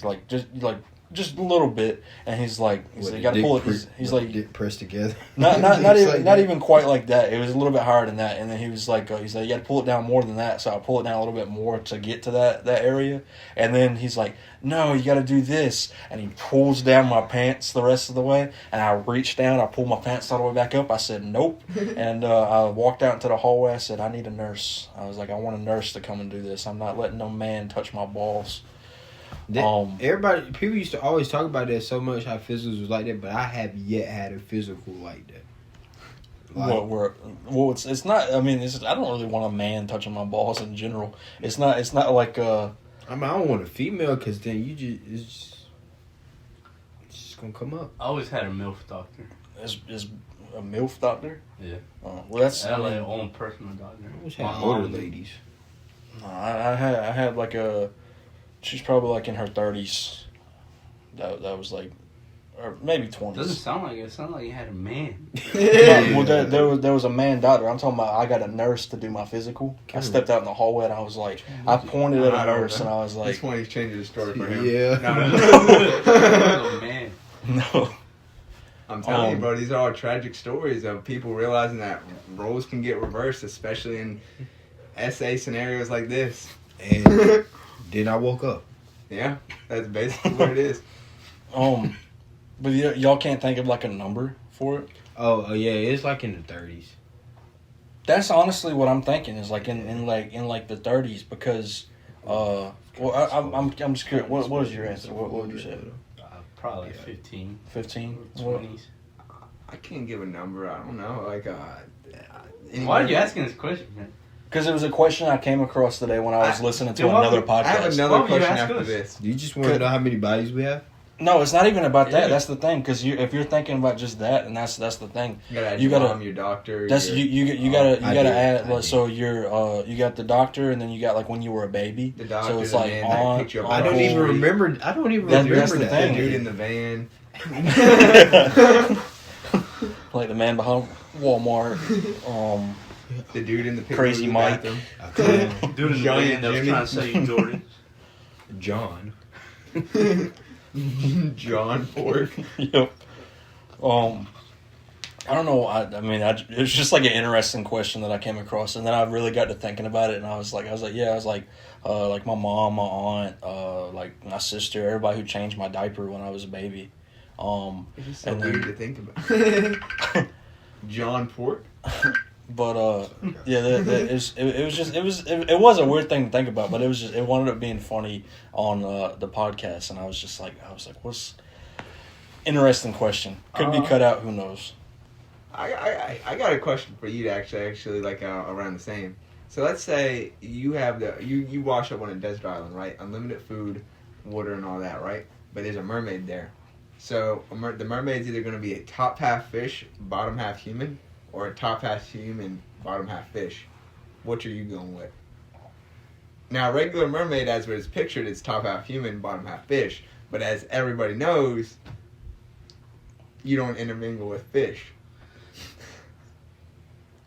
just a little bit, and he's like, you got to pull it. He's like, dick pressed together. not even quite like that. It was a little bit higher than that. And then he was like, you got to pull it down more than that. So I pull it down a little bit more to get to that area. And then he's like, no, you got to do this. And he pulls down my pants the rest of the way. And I reach down, I pull my pants all the way back up. I said, nope. And I walked out into the hallway. I said, I need a nurse. I was like, I want a nurse to come and do this. I'm not letting no man touch my balls. People used to always talk about that so much, how physicals was like that, but I have yet had a physical like that. It's not. I mean, I don't really want a man touching my balls in general. It's not like. I don't want a female because then it's just gonna come up. I always had a MILF doctor. Is a MILF doctor? Yeah. Well, that's. I had my own personal doctor. I always had older ladies. No, I had like a. She's probably like in her 30s. That was like, or maybe 20s. Doesn't sound like it. It sounded like you had a man. Well, there was a man doctor. I'm talking about. I got a nurse to do my physical. I stepped out in the hallway and I was like, I pointed at a nurse and I was like, this one he's changing the story for him. Yeah. Oh, man. No. I'm telling you, bro, these are all tragic stories of people realizing that roles can get reversed, especially in essay scenarios like this. And then I woke up. Yeah, that's basically what it is. But y'all can't think of like a number for it? Oh yeah, it's like in the 30s. That's honestly what I'm thinking is like in the 30s because I'm just curious. What was your answer? What would you say? Probably 15. 15? 20s. I can't give a number. I don't know. Why are you asking this question, man? Because it was a question I came across today when I was listening to another podcast. I have another Why would you question ask after us? this. Do you just want to know how many bodies we have? No, it's not even about that. Yeah. That's the thing. Because if you're thinking about just that, and that's the thing. You gotta add your mom, your doctor. That's your, you gotta add. So you're you got the doctor, and then you got like when you were a baby. The doctor, so it's the like man that picked you up I don't even remember. I don't even That's remember the that. thing. The dude in the van. Like the man behind Walmart. The dude in the picture Crazy in the Mike. bathroom. Dude in the Giant van that was Jimmy. trying to sell you Jordan. John. John Ford. Yep. I don't know. I mean, it was just like an interesting question that I came across, and then I really got to thinking about it, and I was like, like my mom, my aunt, like my sister, everybody who changed my diaper when I was a baby. It's just so and weird then- to think about. John Ford. But yeah, it was a weird thing to think about, but it wound up being funny on the podcast, and I was like, what's interesting question? Could be cut out. Who knows? I got a question for you to actually like around the same. So let's say you have you wash up on a desert island, right? Unlimited food, water, and all that, right? But there's a mermaid there. So the mermaid's either going to be a top half fish, bottom half human, or a top half human, bottom half fish. Which are you going with? Now, a regular mermaid, as it's pictured, it's top half human, bottom half fish. But as everybody knows, you don't intermingle with fish.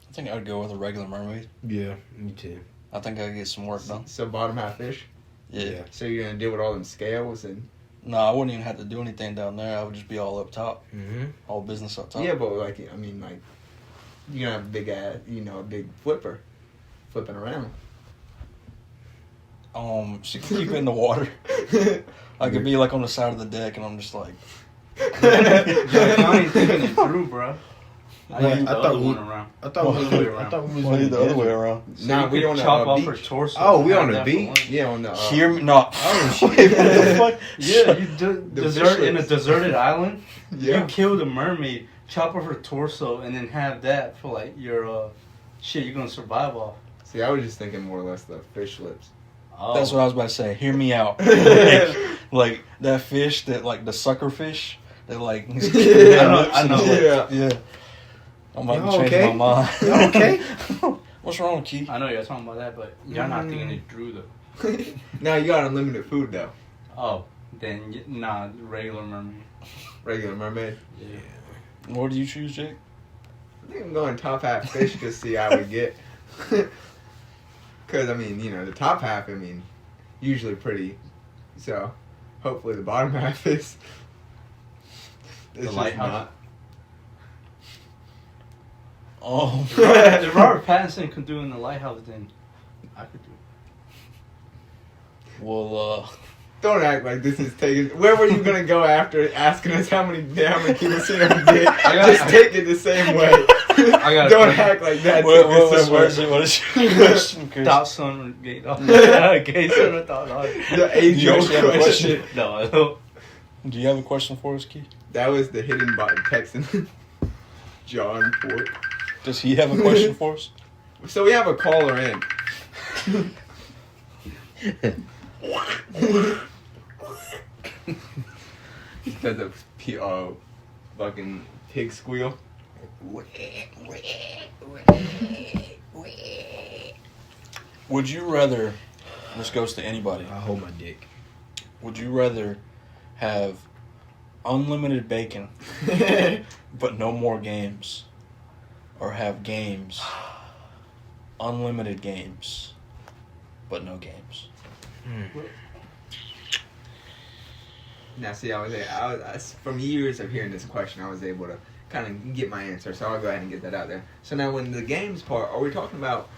I think I'd go with a regular mermaid. Yeah, me too. I think I'd get some work done. So bottom half fish? Yeah. So you're going to deal with all them scales and... No, I wouldn't even have to do anything down there. I would just be all up top. Mm-hmm. All business up top. Yeah, but like, I mean, like, you're going to have a big ass, a big flipper flipping around. She can keep it in the water. I could be like on the side of the deck and I'm just like... I ain't thinking it through, bro. I thought we was the other way around. So Nah, you we could on chop a off beach. her torso. Oh, we and on have the that for beach? lunch. Yeah, on the... Hear me? No. Oh, shit. What the fuck? Yeah, you The desert in a fish lips. deserted island. Yeah. You kill the mermaid, chop off her torso, and then have that for like your shit you're gonna survive off. See, I was just thinking more or less the fish lips. Oh. That's what I was about to say. Hear me out. Like that fish, that like the sucker fish, that like. I know. Yeah. Yeah. I'm about You to change okay? my mind. You okay? What's wrong, Key? I know you're talking about that, but you're not thinking it through though. Now you got unlimited food though. Oh, then nah, regular mermaid. Regular mermaid. Yeah. What do you choose, Jake? I think I'm going top half fish to see how we get. Because, I mean, the top half, usually pretty. So, hopefully the bottom half is. The lighthouse. Not. Oh. If Robert Pattinson could do in the lighthouse, then I could do it. Well, Don't act like this is taking. Where were you gonna go after asking us how many people seen him dick? Just take it the same way. got a Don't question. act like that. what is your question, Chris? Thought son gay dog. Gay son of thought dog. The age Do you old actually have a question. No, I don't. Do you have a question for us, Key? That was the hidden bot Texan. John Ford. Does he have a question for us? So we have a caller in. Because of fucking pig squeal. Would you rather, this goes to anybody, I hold my dick. would you rather have unlimited bacon but no more games, or have games, unlimited games but no games? Now, see, I was from years of hearing this question, I was able to kind of get my answer. So I'll go ahead and get that out there. So now, when the games part, are we talking about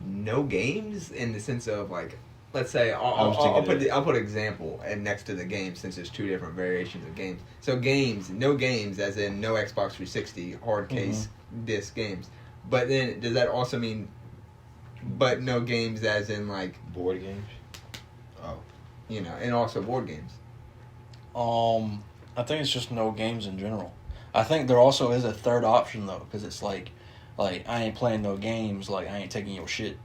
no games in the sense of like, let's say I'll put example and next to the game since there's two different variations of games. So games, no games, as in no Xbox 360 hard case disc games. But then does that also mean, but no games as in like Board games? Oh. and also board games. I think it's just no games in general. I think there also is a third option though, because it's like I ain't playing no games, like I ain't taking your shit,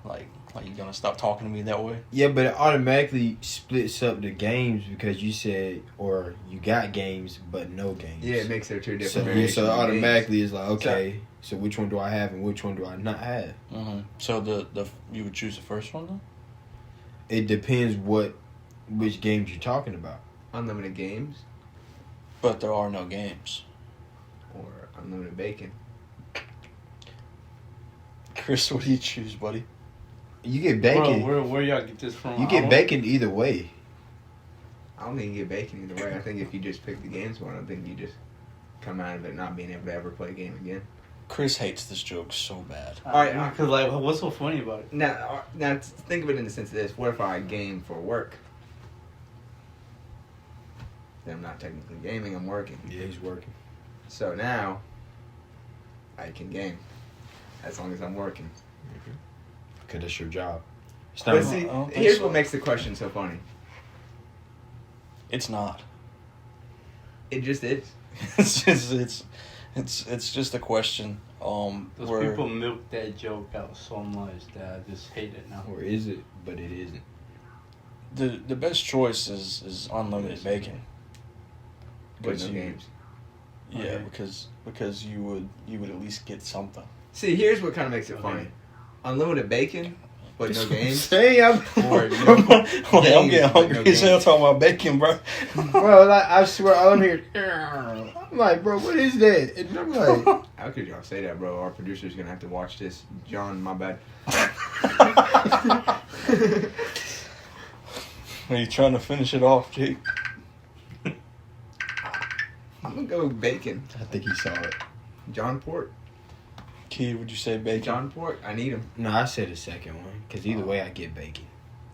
like you gonna stop talking to me that way? Yeah, but it automatically splits up the games because you said, or you got games but no games. Yeah, it makes there two different So variations of automatically games. it's like, okay, so which one do I have and which one do I not have? Mm-hmm. So the you would choose the first one though? It depends which games you're talking about. Unlimited games But there are no games. or unlimited bacon. Chris, what do you choose, buddy? You get bacon. Bro, where y'all get this from? You get bacon either way. I don't think you get bacon either way. I think if you just pick the games one, I think you just come out of it not being able to ever play a game again. Chris hates this joke so bad. Alright, Because like, what's so funny about it? Now think of it in the sense of this. What if I game for work? Then I'm not technically gaming, I'm working. Yeah, he's working. So now, I can game. As long as I'm working. Because that's your job. It's But not, see, I don't think here's so. what makes the question so funny. It's not. It just is. It's just a question. Those where people milk that joke out so much that I just hate it now. or is it? But it isn't. the best choice is unlimited bacon. but Because no you- games. Yeah, Okay. because you would at least get something. See, here's what kind of makes it Okay. funny: unlimited bacon, but no games. Say I'm Or Wait, no I'm getting games, but hungry. no He's games. talking about bacon, bro. bro. Like, I swear, all I'm hearing. I'm like, bro, what is that? And I'm like, How could y'all say that, bro? Our producer's gonna have to watch this. John, my bad. Are you trying to finish it off, Jake? I'm gonna go with bacon. I think he saw it. John Port. Key, would you say bacon? John Port. I need him. No, I said the second one because either way, I get bacon.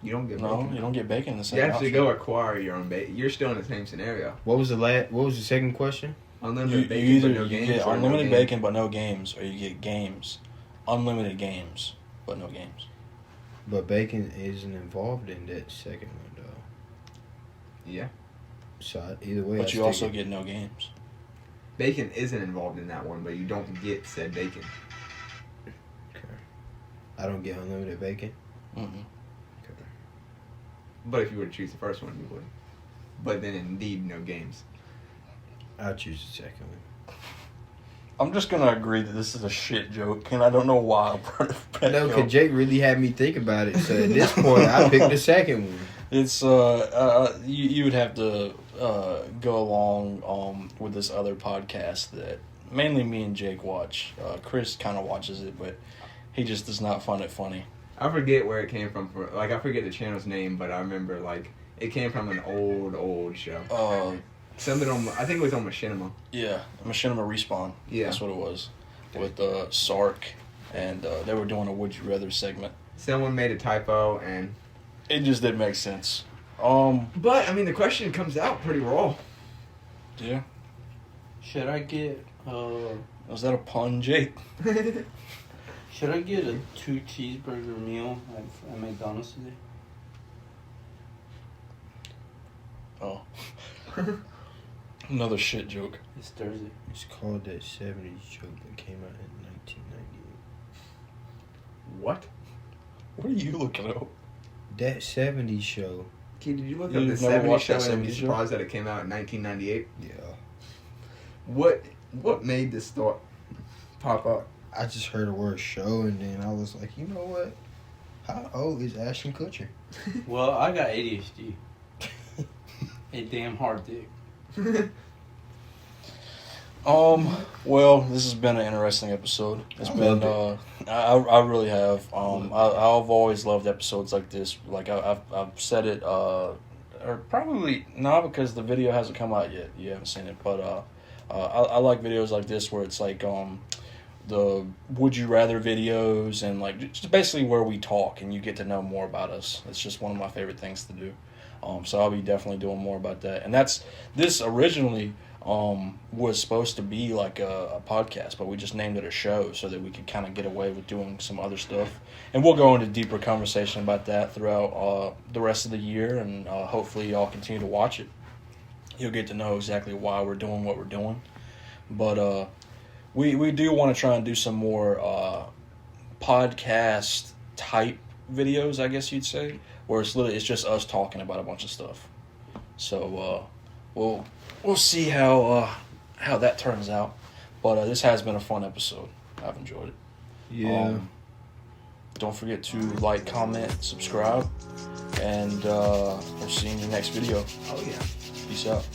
You don't get No, bacon. you don't get bacon in the You second have to option. go acquire your own bacon. You're still in the same scenario. What was the second question? Unlimited You bacon, either but no you games. get or no unlimited games. bacon but no games, or you get games, unlimited games but no games. But bacon isn't involved in that second one though. Yeah. So either way, But you also get no games. Bacon isn't involved in that one, but you don't get said bacon. I don't get unlimited bacon. Mm-mm. But if you were to choose the first one, you would. But then indeed, no games. I'll choose the second one. I'm just gonna agree that this is a shit joke, and I don't know why I brought it back No, up. because Jake really had me think about it. So at this point, I picked the second one. It's you would have to go along with this other podcast that mainly me and Jake watch. Chris kind of watches it, but he just does not find it funny. I forget where it came from. I forget the channel's name, but I remember, it came from an old show. Something on, I think it was on Machinima. Yeah, Machinima Respawn. Yeah. That's what it was. With Sark, and they were doing a Would You Rather segment. Someone made a typo, and... It just didn't make sense. But, I mean, the question comes out pretty raw. Yeah. Should I get Was that a pun, Jake? should I get a 2 cheeseburger meal at McDonald's today? Oh. Another shit joke. It's Thursday. It's called That 70s Joke that came out in 1998. What? What are you looking at? That 70s show. Key, did you look You've up the never 70s watched show that and be 70s show? surprised that it came out in 1998? Yeah. What made this thought pop up? I just heard the word show and then I was like, you know what? How old is Ashton Kutcher? Well, I got ADHD. A damn hard dick. Well, this has been an interesting episode. It's I been, loved I really have. I've always loved episodes like this. Like I've said it, or probably not because the video hasn't come out yet. You haven't seen it, but I like videos like this where it's like the Would You Rather videos and like just basically where we talk and you get to know more about us. It's just one of my favorite things to do. So I'll be definitely doing more about that. And this originally was supposed to be like a podcast, but we just named it a show so that we could kind of get away with doing some other stuff. And we'll go into deeper conversation about that throughout the rest of the year, and hopefully y'all continue to watch it. You'll get to know exactly why we're doing what we're doing. But we do want to try and do some more podcast type videos, I guess you'd say, where it's just us talking about a bunch of stuff. So we'll see how that turns out. But this has been a fun episode. I've enjoyed it. Yeah. Don't forget to like, comment, subscribe, and we'll see you in your next video. Oh, yeah. Peace out.